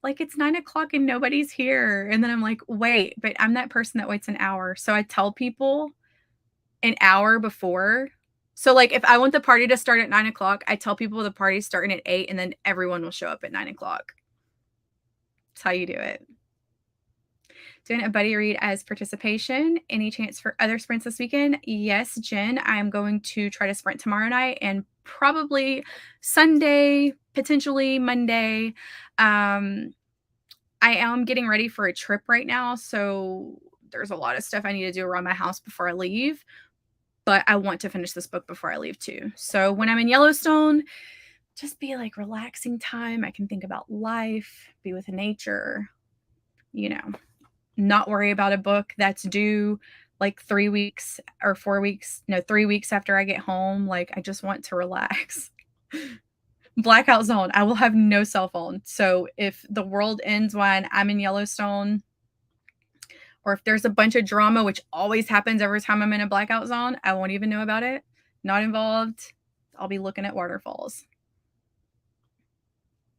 Like, it's 9 o'clock and nobody's here. And then I'm like, wait, but I'm that person that waits an hour. So I tell people an hour before. So, like, if I want the party to start at 9 o'clock, I tell people the party's starting at 8, and then everyone will show up at 9 o'clock. That's how you do it. Doing a buddy read as participation. Any chance for other sprints this weekend? Yes, Jen. I'm going to try to sprint tomorrow night and probably Sunday, potentially Monday. I am getting ready for a trip right now, so there's a lot of stuff I need to do around my house before I leave, but I want to finish this book before I leave too. So when I'm in Yellowstone, just be like relaxing time. I can think about life, be with nature, not worry about a book that's due like 3 weeks or 4 weeks, no, 3 weeks after I get home. Like, I just want to relax. Blackout zone. I will have no cell phone. So if the world ends when I'm in Yellowstone, or if there's a bunch of drama, which always happens every time I'm in a blackout zone, I won't even know about it. Not involved. I'll be looking at waterfalls.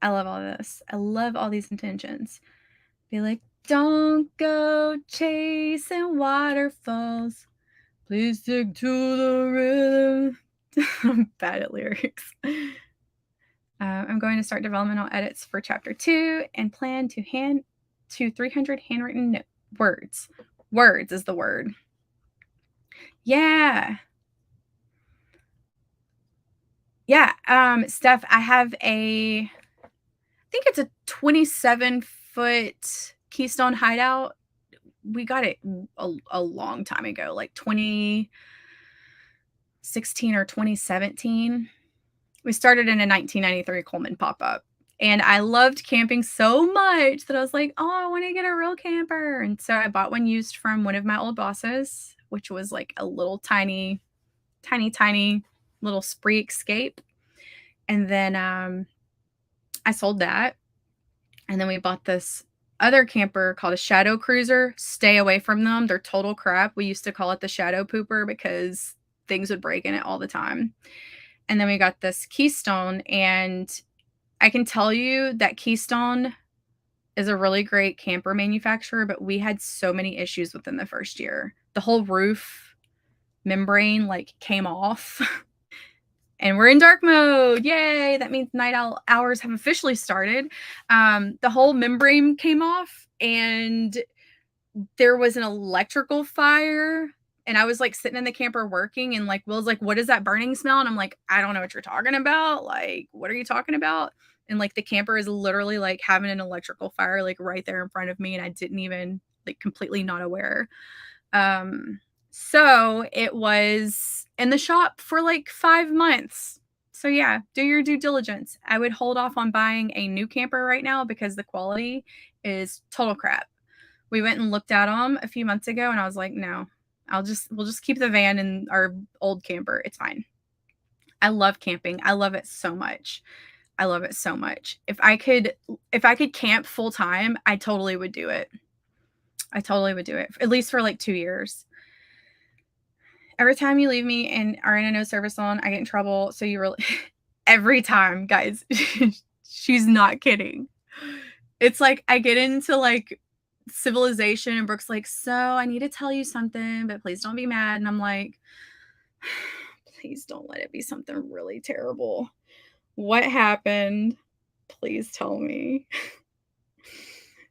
I love all this. I love all these intentions. Be like, don't go chasing waterfalls. Please stick to the rhythm. I'm bad at lyrics. I'm going to start developmental edits for chapter 2 and plan to 300 handwritten words. Words is the word. Yeah. Yeah. Steph, I have I think it's a 27-foot Keystone hideout. We got it a long time ago, like 2016 or 2017. We started in a 1993 Coleman pop-up. And I loved camping so much that I was like, oh, I want to get a real camper. And so I bought one used from one of my old bosses, which was like a little tiny little Spree Escape. And then I sold that. And then we bought this other camper called a Shadow Cruiser. Stay away from them. They're total crap. We used to call it the Shadow Pooper because things would break in it all the time. And then we got this Keystone, and I can tell you that Keystone is a really great camper manufacturer, but we had so many issues within the first year. The whole roof membrane came off and we're in dark mode. Yay! That means night hours have officially started. The whole membrane came off, and there was an electrical fire. And I was like sitting in the camper working, and like Will's like, "What is that burning smell?" And I'm like, "I don't know what you're talking about. Like, what are you talking about?" And like the camper is literally like having an electrical fire like right there in front of me, and I didn't even like completely not aware. So it was in the shop for like 5 months. So yeah, do your due diligence. I would hold off on buying a new camper right now because the quality is total crap. We went and looked at them a few months ago, and I was like, no, we'll just keep the van in our old camper. It's fine. I love camping. I love it so much. I love it so much. If I could camp full time, I totally would do it. I totally would do it, at least for like 2 years. Every time you leave me and are in a no service zone, I get in trouble. So you really, every time, guys, she's not kidding. It's like I get into like civilization, and Brooke's like, so I need to tell you something, but please don't be mad. And I'm like, please don't let it be something really terrible. What happened? Please tell me.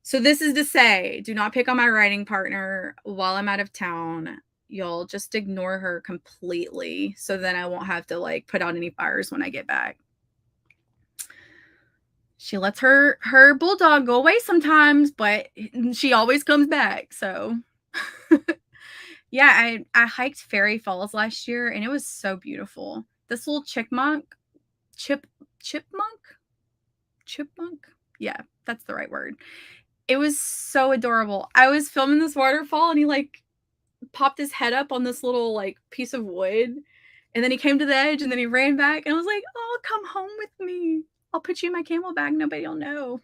So this is to say, do not pick on my writing partner while I'm out of town. You'll just ignore her completely, so then I won't have to like put out any fires when I get back. She lets her bulldog go away sometimes, but she always comes back. So yeah, I hiked Fairy Falls last year, and it was so beautiful. This little chipmunk, chipmunk. Yeah, that's the right word. It was so adorable. I was filming this waterfall, and he like popped his head up on this little like piece of wood, and then he came to the edge, and then he ran back, and I was like, oh, come home with me. I'll put you in my camel bag. Nobody will know.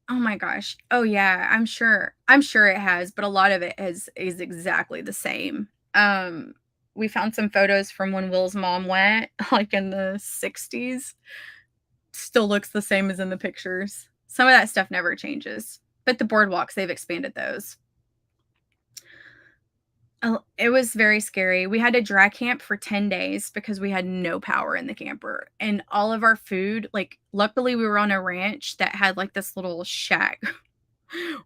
Oh my gosh. Oh yeah, I'm sure. I'm sure it has, but a lot of it is exactly the same. We found some photos from when Will's mom went, like in the 60s. Still looks the same as in the pictures. Some of that stuff never changes. But the boardwalks, they've expanded those. It was very scary. We had to dry camp for 10 days because we had no power in the camper. And all of our food, like luckily we were on a ranch that had like this little shack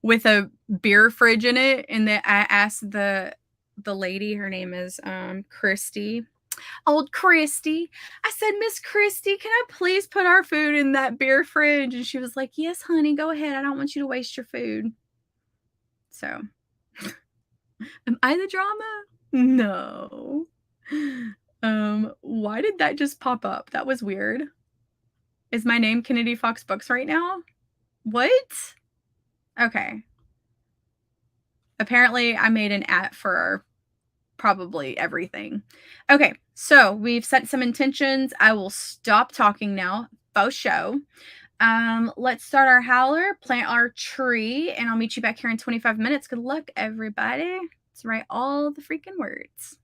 with a beer fridge in it. And then I asked the lady, her name is Christy. Old Christy. I said, Miss Christy, can I please put our food in that beer fridge? And she was like, yes, honey, go ahead. I don't want you to waste your food. So am I the drama? No. Why did that just pop up? That was weird. Is my name Kennedy Fox Books right now? What? Okay. Apparently I made an @ for probably everything. Okay, so we've set some intentions. I will stop talking now. Faux show. Let's start our howler, plant our tree, and I'll meet you back here in 25 minutes. Good luck, everybody. Let's write all the freaking words.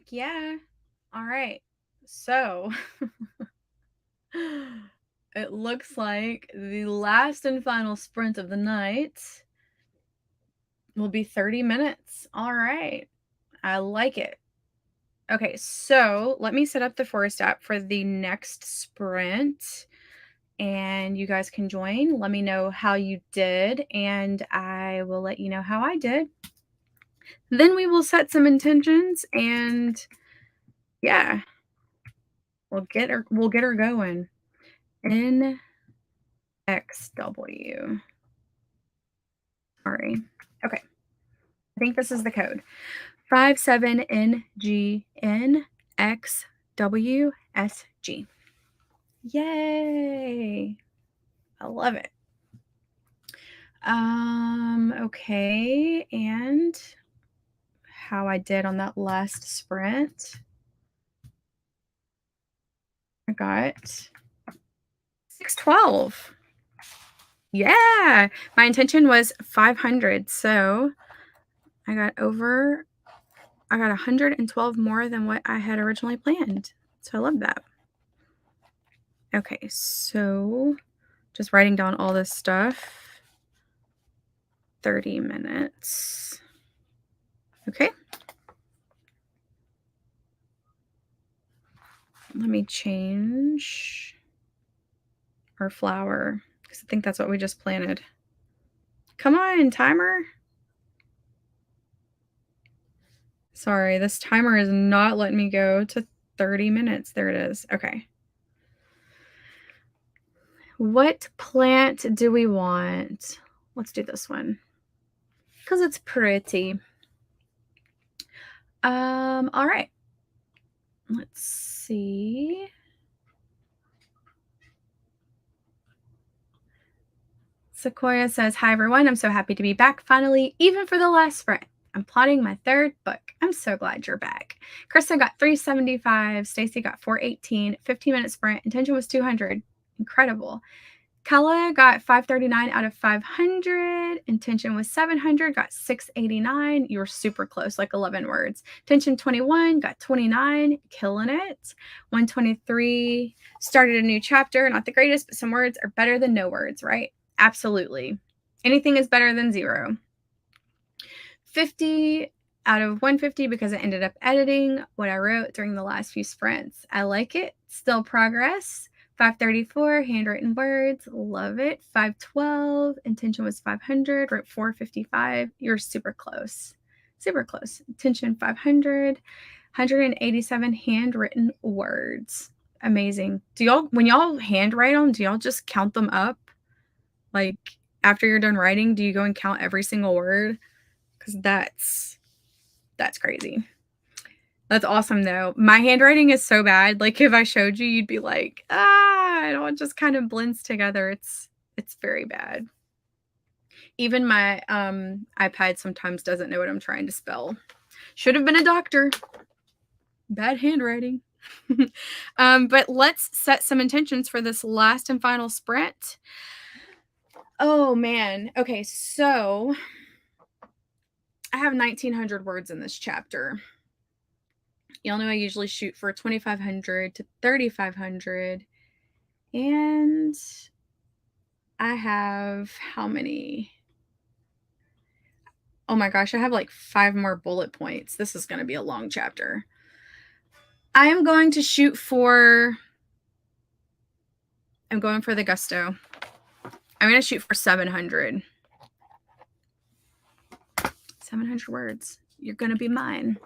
yeah. All right. So it looks like the last and final sprint of the night will be 30 minutes. All right. I like it. Okay, so let me set up the Forest app for the next sprint and you guys can join. Let me know how you did and I will let you know how I did. Then we will set some intentions and yeah, we'll get her going. NXW. Sorry. Okay. I think this is the code. 57NGNXWSG. Yay. I love it. Okay, and how I did on that last sprint. I got 612. Yeah, my intention was 500, so I got 112 more than what I had originally planned. So I love that. Okay, so just writing down all this stuff. 30 minutes. Okay. Let me change our flower because I think that's what we just planted. Come on, timer. Sorry, this timer is not letting me go to 30 minutes. There it is. Okay. What plant do we want? Let's do this one because it's pretty. All right. Let's see. Sequoia says, hi, everyone. I'm so happy to be back finally, even for the last sprint. I'm plotting my third book. I'm so glad you're back. Krista got 375. Stacy got 418. 15-minute sprint. Intention was 200. Incredible. Kella got 539 out of 500. Intention was 700. Got 689. You were super close, like 11 words. Intention 21. Got 29. Killing it. 123. Started a new chapter. Not the greatest, but some words are better than no words, right? Absolutely. Anything is better than 0. 50 out of 150 because I ended up editing what I wrote during the last few sprints. I like it. Still progress. 534 handwritten words. Love it. 512 intention was 500. Wrote 455. You're super close. Super close. Intention 500. 187 handwritten words. Amazing. When y'all handwrite them, do y'all just count them up? Like after you're done writing, do you go and count every single word? Because that's crazy. That's awesome though. My handwriting is so bad. Like if I showed you, you'd be like, it just kind of blends together. It's very bad. Even my iPad sometimes doesn't know what I'm trying to spell. Should have been a doctor. Bad handwriting. But let's set some intentions for this last and final sprint. Oh man. Okay, so I have 1,900 words in this chapter. Y'all know I usually shoot for 2,500 to 3,500. And I have how many? Oh my gosh, I have like 5 more bullet points. This is going to be a long chapter. I am going to shoot for, I'm going for the gusto. I'm going to shoot for 700. 700 words. You're going to be mine.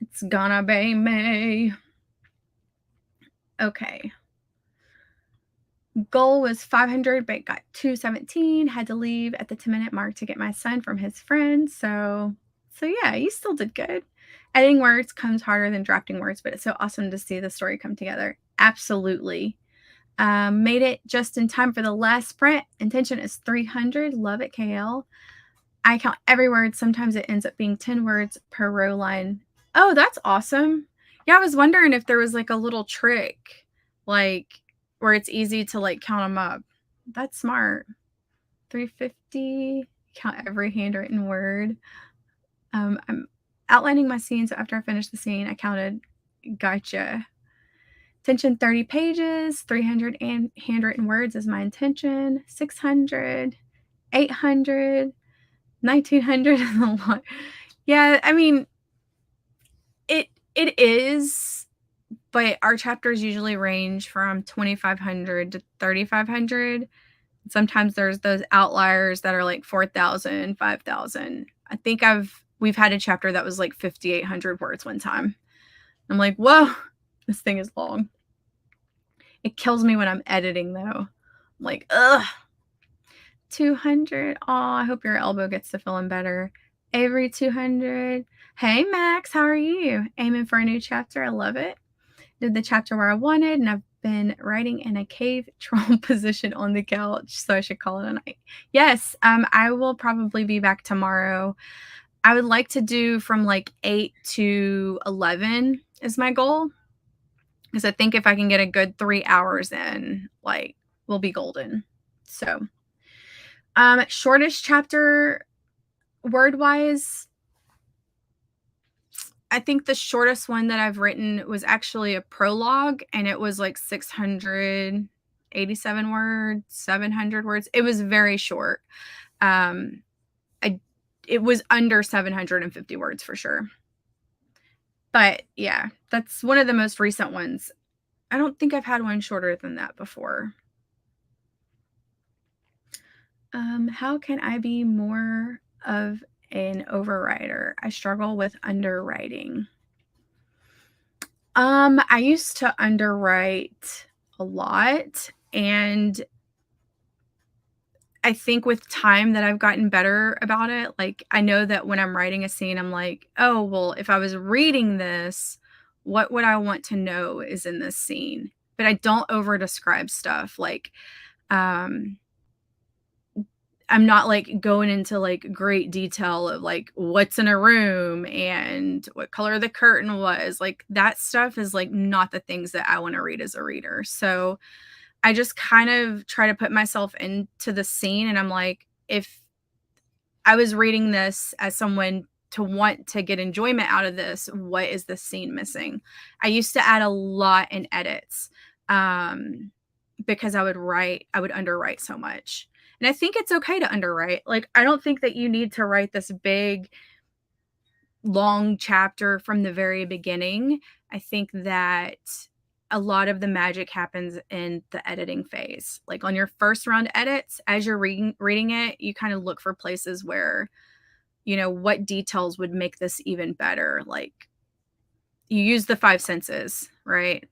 It's gonna be me. Okay. Goal was 500, but got 217. Had to leave at the 10-minute mark to get my son from his friend. So yeah, you still did good. Editing words comes harder than drafting words, but it's so awesome to see the story come together. Absolutely. Made it just in time for the last sprint. Intention is 300. Love it, KL. I count every word. Sometimes it ends up being 10 words per row line. Oh, that's awesome. Yeah, I was wondering if there was like a little trick, like where it's easy to like count them up. That's smart. 350. Count every handwritten word. outlining my scene. So after I finished the scene, I counted, gotcha. Intention 30 pages, 300 handwritten words is my intention, 600, 800, 1900 is a lot. Yeah, I mean, it is, but our chapters usually range from 2,500 to 3,500. Sometimes there's those outliers that are like 4,000, 5,000. I think we've had a chapter that was like 5,800 words one time. I'm like, whoa, this thing is long. It kills me when I'm editing though. I'm like, ugh. 200. Oh, I hope your elbow gets to feeling better. Avery 200. Hey Max, how are you? Aiming for a new chapter. I love it. Did the chapter where I wanted, and I've been writing in a cave troll position on the couch, so I should call it a night. Yes, I will probably be back tomorrow. I would like to do from like 8 to 11 is my goal, because I think if I can get a good 3 hours in, like, we'll be golden. So, shortest chapter word-wise, I think the shortest one that I've written was actually a prologue, and it was like 687 words, 700 words. It was very short. It was under 750 words for sure. But yeah, that's one of the most recent ones. I don't think I've had one shorter than that before. How can I be more of an overwriter? I struggle with underwriting. I used to underwrite a lot, and I think with time that I've gotten better about it. Like, I know that when I'm writing a scene, I'm like, oh, well, if I was reading this, what would I want to know is in this scene? But I don't over describe stuff. Like, I'm not like going into like great detail of like what's in a room and what color the curtain was. Like, that stuff is like not the things that I want to read as a reader. So I just kind of try to put myself into the scene, and I'm like, if I was reading this as someone to want to get enjoyment out of this, what is this scene missing? I used to add a lot in edits because I would underwrite so much. And I think it's okay to underwrite. Like, I don't think that you need to write this big, long chapter from the very beginning. I think that a lot of the magic happens in the editing phase. Like, on your first round edits, as you're reading it, you kind of look for places where, you know, what details would make this even better. Like, you use the 5 senses, right?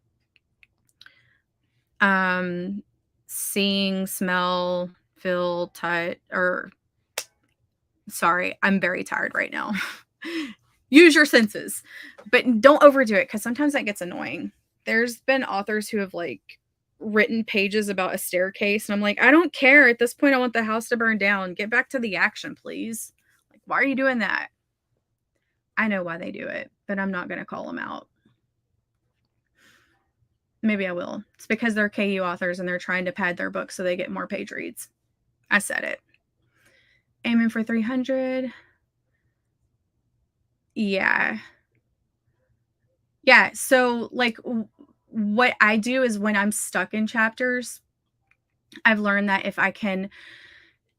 Seeing, smell, feel, touch, or sorry, I'm very tired right now. Use your senses, but don't overdo it, because sometimes that gets annoying. There's been authors who have like written pages about a staircase, and I'm like, I don't care. At this point, I want the house to burn down. Get back to the action, please. Like, why are you doing that? I know why they do it, but I'm not going to call them out. Maybe I will. It's because they're KU authors and they're trying to pad their books so they get more page reads. I said it. Aiming for 300. Yeah. Yeah. So, like, what I do is when I'm stuck in chapters, I've learned that if I can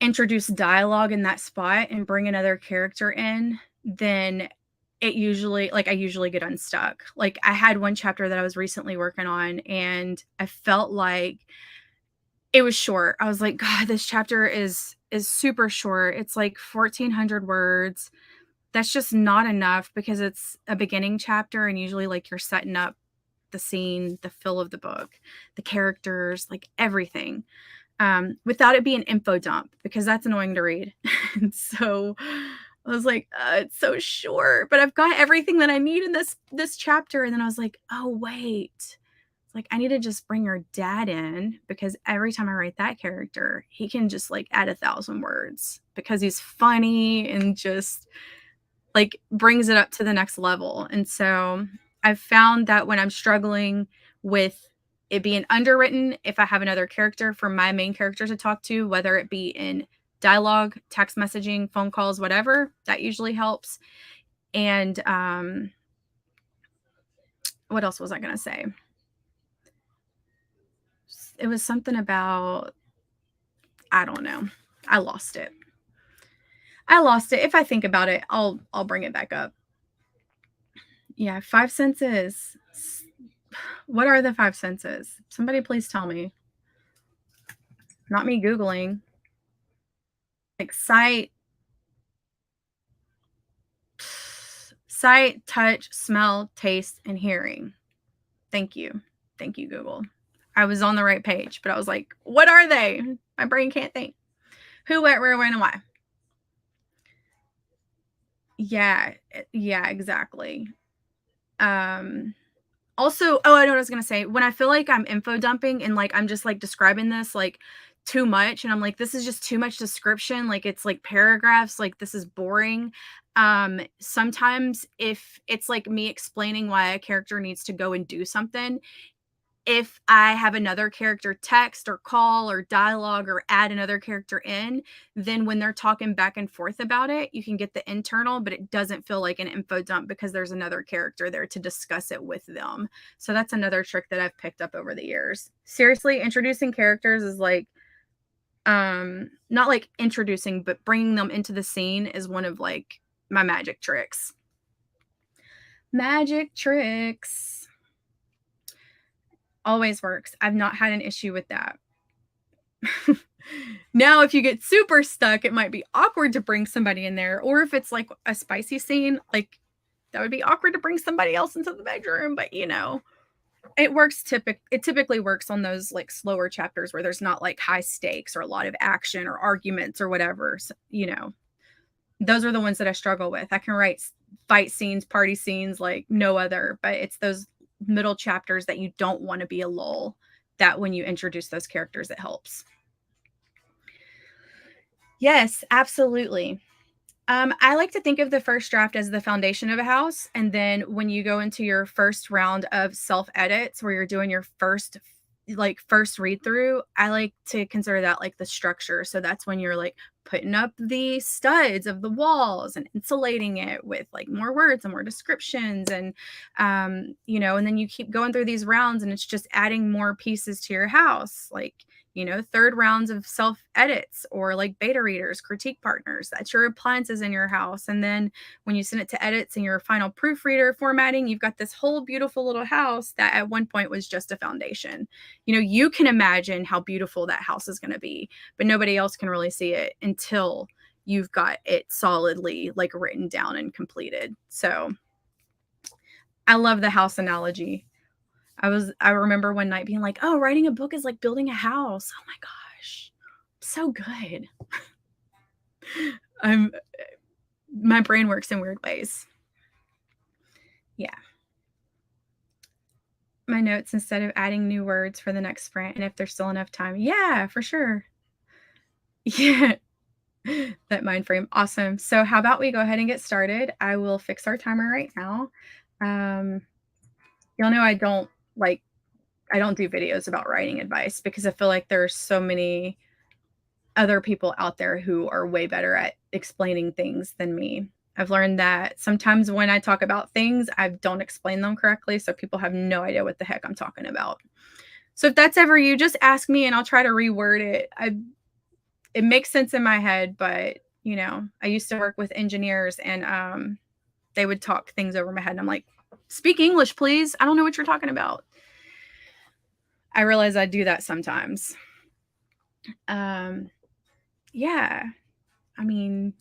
introduce dialogue in that spot and bring another character in, then it usually, like, I usually get unstuck. Like, I had one chapter that I was recently working on, and I felt like it was short. I was like, God, this chapter is super short. It's like 1,400 words. That's just not enough, because it's a beginning chapter, and usually like you're setting up the scene, the feel of the book, the characters, like everything, without it being info dump, because that's annoying to read. And so I was like, it's so short, but I've got everything that I need in this chapter. And then I was like, oh wait, like, I need to just bring your dad in, because every time I write that character, he can just like add 1,000 words, because he's funny and just like brings it up to the next level. And so I've found that when I'm struggling with it being underwritten, if I have another character for my main character to talk to, whether it be in dialogue, text messaging, phone calls, whatever, that usually helps. And what else was I going to say? It was something about, I don't know. I lost it. If I think about it, I'll bring it back up. Yeah, five senses. What are the five senses? Somebody please tell me. Not me Googling. Like sight, touch, smell, taste, and hearing. Thank you. Thank you, Google. I was on the right page, but I was like, what are they? My brain can't think. Who, what, where, when, and why. Yeah, exactly. Also, oh, I know what I was gonna say. When I feel like I'm info dumping and like I'm just like describing this like too much, and I'm like, this is just too much description, like it's like paragraphs, like this is boring. Sometimes if it's like me explaining why a character needs to go and do something, if I have another character text or call or dialogue or add another character in, then when they're talking back and forth about it, you can get the internal, but it doesn't feel like an info dump because there's another character there to discuss it with them. So that's another trick that I've picked up over the years. Seriously, introducing characters is like, not like introducing, but bringing them into the scene is one of like my magic tricks. Magic tricks. Always works. I've not had an issue with that. Now, if you get super stuck, it might be awkward to bring somebody in there. Or if it's like a spicy scene, like that would be awkward to bring somebody else into the bedroom. But you know, it typically works on those like slower chapters where there's not like high stakes or a lot of action or arguments or whatever. So, you know, those are the ones that I struggle with. I can write fight scenes, party scenes like no other, but it's those middle chapters that you don't want to be a lull, that when you introduce those characters, it helps. Yes, absolutely. I like to think of the first draft as the foundation of a house. And then when you go into your first round of self edits where you're doing your first read through, I like to consider that like the structure. So that's when you're like putting up the studs of the walls and insulating it with like more words and more descriptions. And, you know, and then you keep going through these rounds and it's just adding more pieces to your house. Like, you know, third rounds of self edits or like beta readers, critique partners. That's your appliances in your house. And then when you send it to edits and your final proofreader formatting, you've got this whole beautiful little house that at one point was just a foundation. You know, you can imagine how beautiful that house is going to be, but nobody else can really see it until you've got it solidly like written down and completed. So I love the house analogy. I remember one night being like, "Oh, writing a book is like building a house." Oh my gosh. So good. I'm My brain works in weird ways. Yeah. My notes instead of adding new words for the next sprint and if there's still enough time. Yeah, for sure. Yeah. That mind frame. Awesome. So how about we go ahead and get started? I will fix our timer right now. Um, y'all know I don't do videos about writing advice because I feel like there's so many other people out there who are way better at explaining things than me. I've learned that sometimes when I talk about things, I don't explain them correctly. So people have no idea what the heck I'm talking about. So if that's ever you, just ask me and I'll try to reword it. It makes sense in my head, but you know, I used to work with engineers and they would talk things over my head. And I'm like, speak English, please. I don't know what you're talking about. I realize I do that sometimes. Yeah. I mean,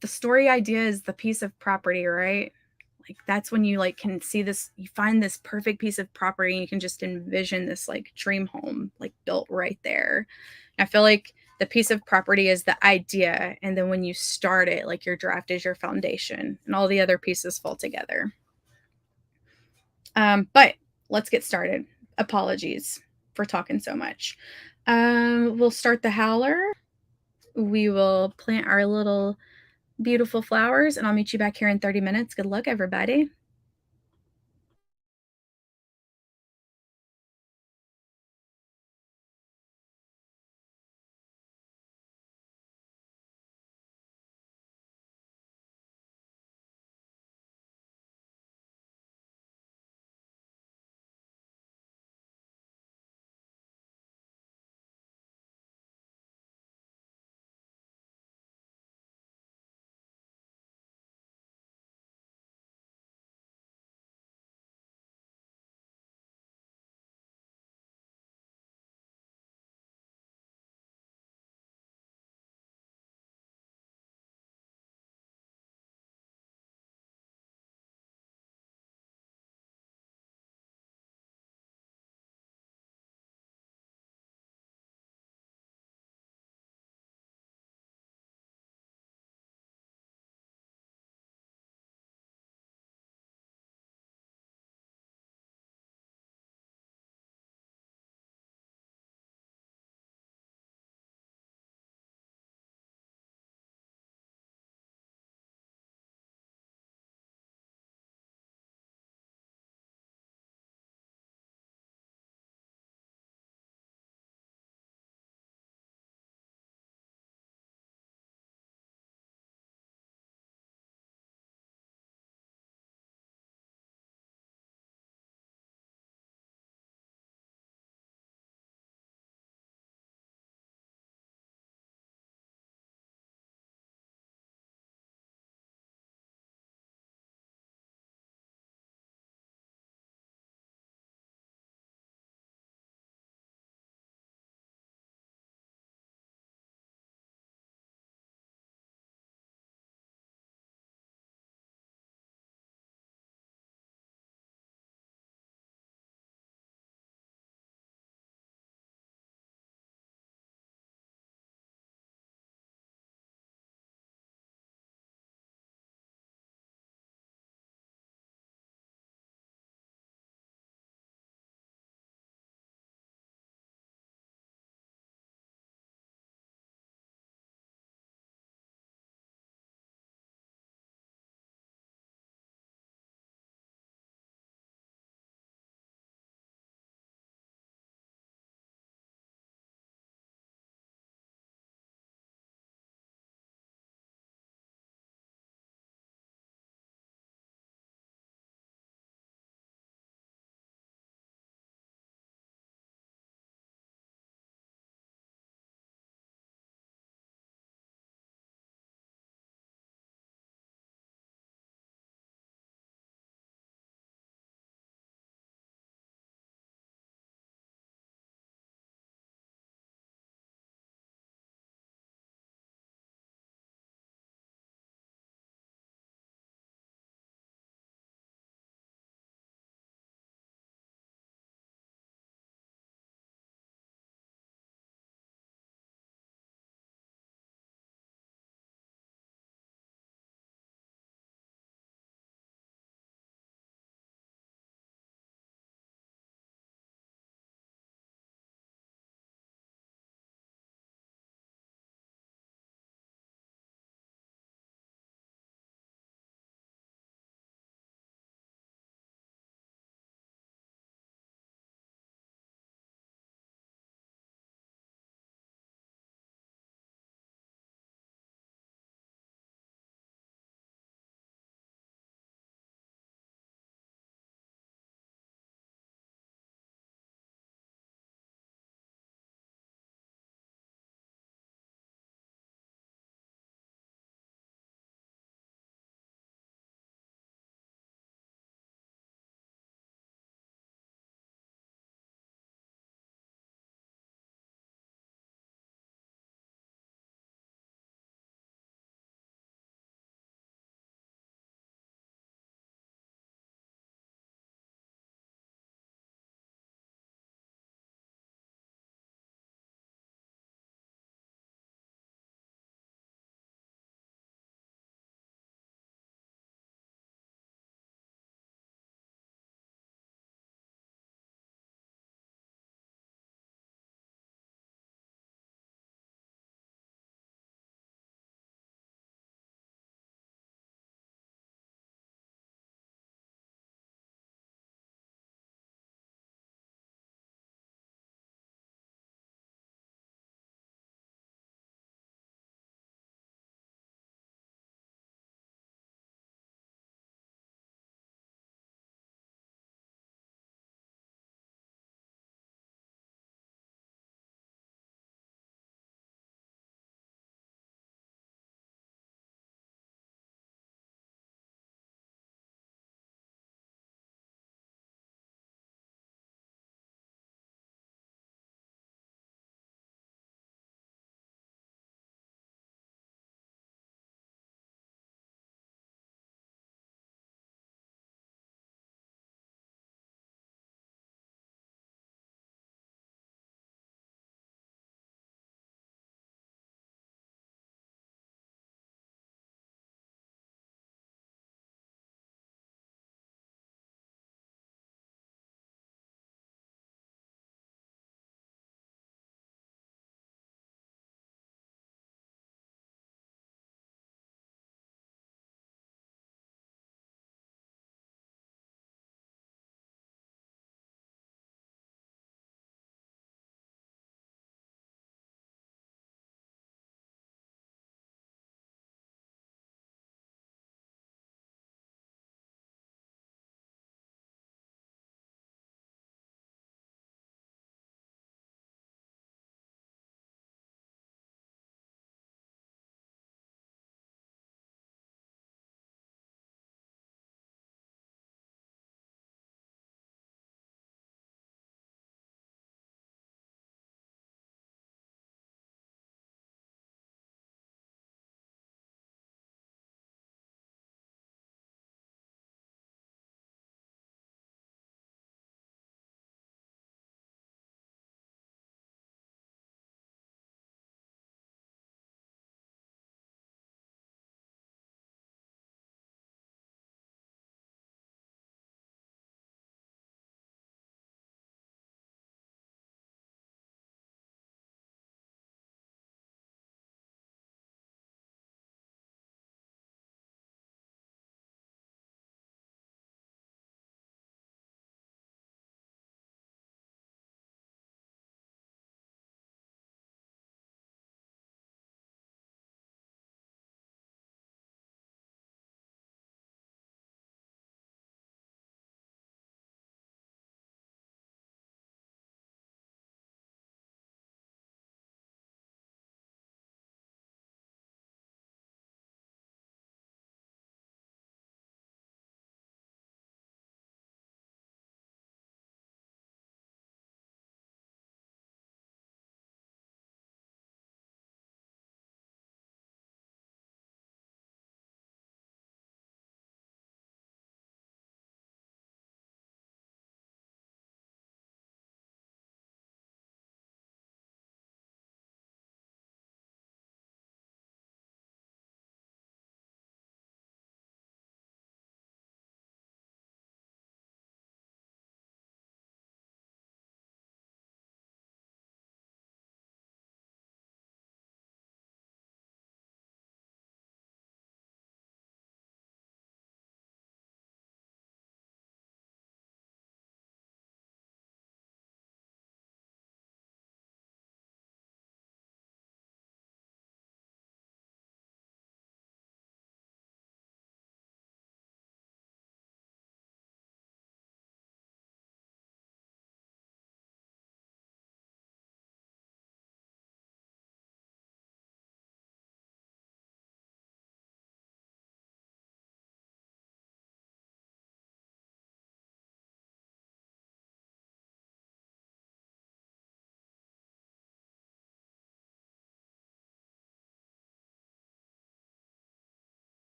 the story idea is the piece of property, right? Like that's when you like can see this, you find this perfect piece of property and you can just envision this like dream home like built right there. And I feel like the piece of property is the idea. And then when you start it, like your draft is your foundation and all the other pieces fall together. But let's get started. Apologies for talking so much. We'll start the howler. We will plant our little beautiful flowers, and I'll meet you back here in 30 minutes. Good luck, everybody.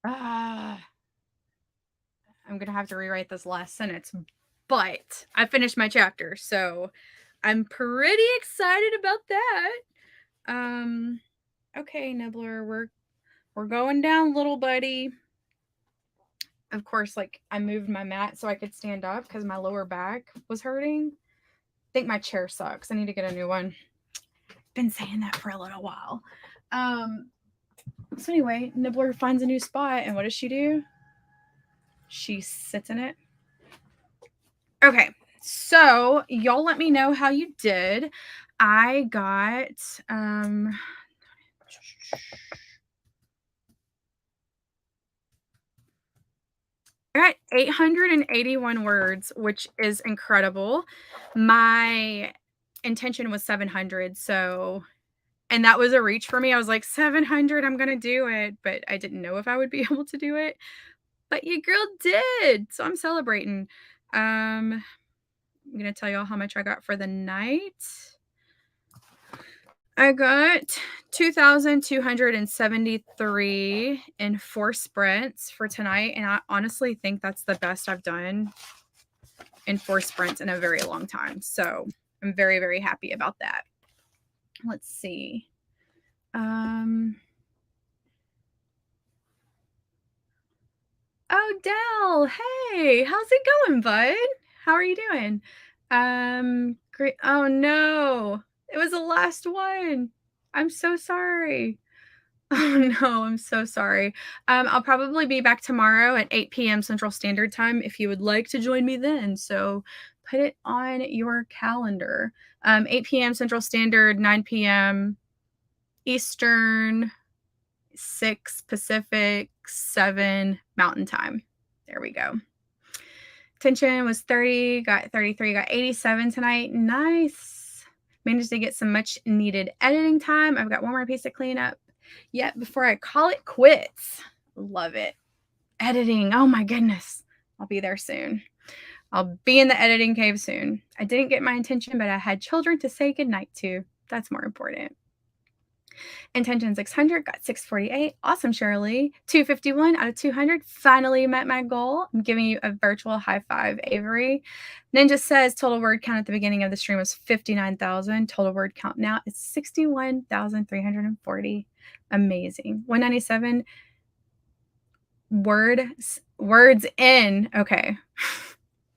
I'm going to have to rewrite this last sentence, but I finished my chapter, so I'm pretty excited about that. Okay, Nibbler, we're going down, little buddy. Of course, like, I moved my mat so I could stand up because my lower back was hurting. I think my chair sucks. I need to get a new one. Been saying that for a little while. So anyway, Nibbler finds a new spot, and what does she do? She sits in it. Okay, so y'all let me know how you did. I got I got 881 words, which is incredible. My intention was 700, so, and that was a reach for me. I was like, 700, I'm going to do it, but I didn't know if I would be able to do it. But your girl did, so I'm celebrating. I'm going to tell y'all how much I got for the night. I got 2,273 in 4 sprints for tonight, and I honestly think that's the best I've done in 4 sprints in a very long time. So I'm very, very happy about that. Let's see. Oh, Dell. Hey, how's it going, bud? How are you doing? Great. Oh no, it was the last one. I'm so sorry. Oh no, I'm so sorry. I'll probably be back tomorrow at 8 p.m. Central Standard Time if you would like to join me then. So put it on your calendar. 8 p.m. Central Standard, 9 p.m. Eastern, 6 Pacific, 7 Mountain Time. There we go. Tension was 30, got 33, got 87 tonight. Nice. Managed to get some much needed editing time. I've got one more piece to clean up yet before I call it quits. Love it. Editing. Oh my goodness. I'll be there soon. I'll be in the editing cave soon. I didn't get my intention, but I had children to say goodnight to. That's more important. Intention 600, got 648. Awesome, Shirley. 251 out of 200. Finally met my goal. I'm giving you a virtual high five, Avery. Ninja says total word count at the beginning of the stream was 59,000. Total word count now is 61,340. Amazing. 197 words in. Okay.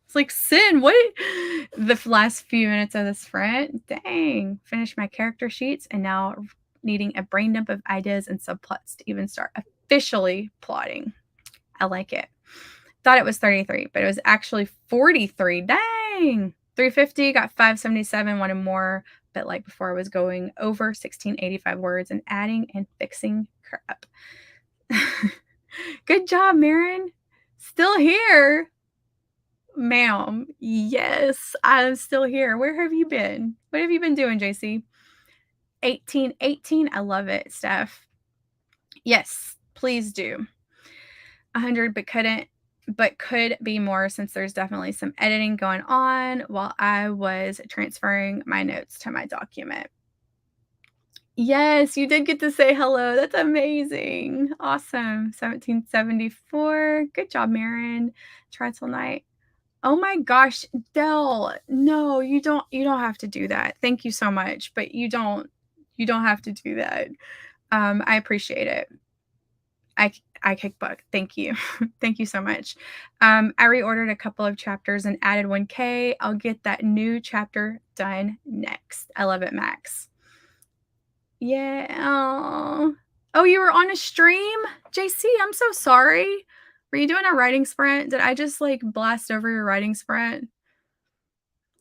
It's like, Sin, what? The last few minutes of the sprint. Dang. Finished my character sheets and now needing a brain dump of ideas and subplots to even start officially plotting. I like it. Thought it was 33, but it was actually 43. Dang. 350, got 577, wanted more, but like before I was going over 1685 words and adding and fixing crap. Good job, Marin. Still here. Ma'am. Yes, I'm still here. Where have you been? What have you been doing, JC? 1818. I love it, Steph. Yes, please do. 100, but could be more since there's definitely some editing going on while I was transferring my notes to my document. Yes, you did get to say hello. That's amazing. Awesome. 1774. Good job, Marin. Try till night. Oh my gosh, Dell. No, you don't have to do that. Thank you so much, but you don't have to do that. I appreciate it. I kick butt. Thank you. Thank you so much. I reordered a couple of chapters and added 1K. I'll get that new chapter done next. I love it, Max. Yeah. Oh, you were on a stream? JC, I'm so sorry. Were you doing a writing sprint? Did I just like blast over your writing sprint?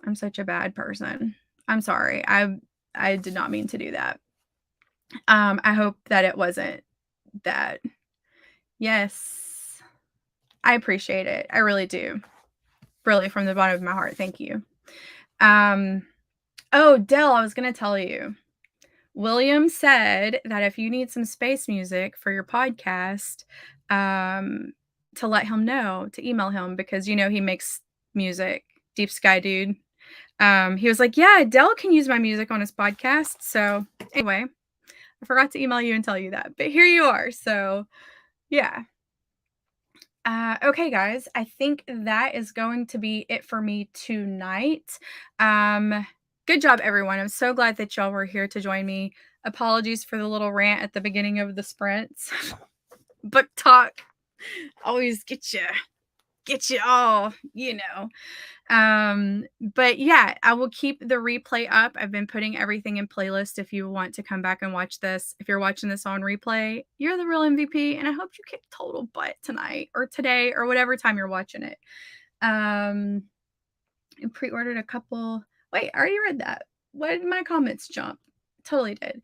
I'm such a bad person. I'm sorry. I did not mean to do that. I hope that it wasn't that. Yes. I appreciate it. I really do. Really, from the bottom of my heart. Thank you. Oh, Dell, I was going to tell you. William said that if you need some space music for your podcast, to let him know, to email him, because, you know, he makes music. Deep Sky Dude. He was like, yeah, Dell can use my music on his podcast. So anyway, I forgot to email you and tell you that, but here you are. So yeah. Okay, guys, I think that is going to be it for me tonight. Good job, everyone. I'm so glad that y'all were here to join me. Apologies for the little rant at the beginning of the sprints. Book talk always get you all, you know. But yeah, I will keep the replay up. I've been putting everything in playlist if you want to come back and watch this. If you're watching this on replay, you're the real MVP, and I hope you kick total butt tonight or today or whatever time you're watching it. And pre-ordered a couple. Wait, I already read that. Why did my comments jump? Totally did.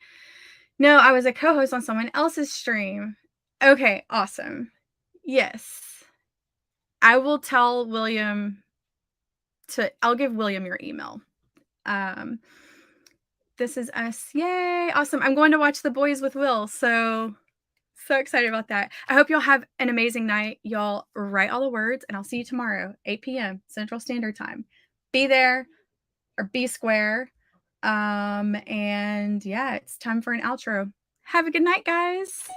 No, I was a co-host on someone else's stream. Okay, awesome. Yes. I will tell William I'll give William your email. This is us. Yay. Awesome. I'm going to watch The Boys with Will. So excited about that. I hope y'all have an amazing night. Y'all write all the words, and I'll see you tomorrow, 8 p.m. Central Standard Time. Be there or be square. And yeah, it's time for an outro. Have a good night, guys.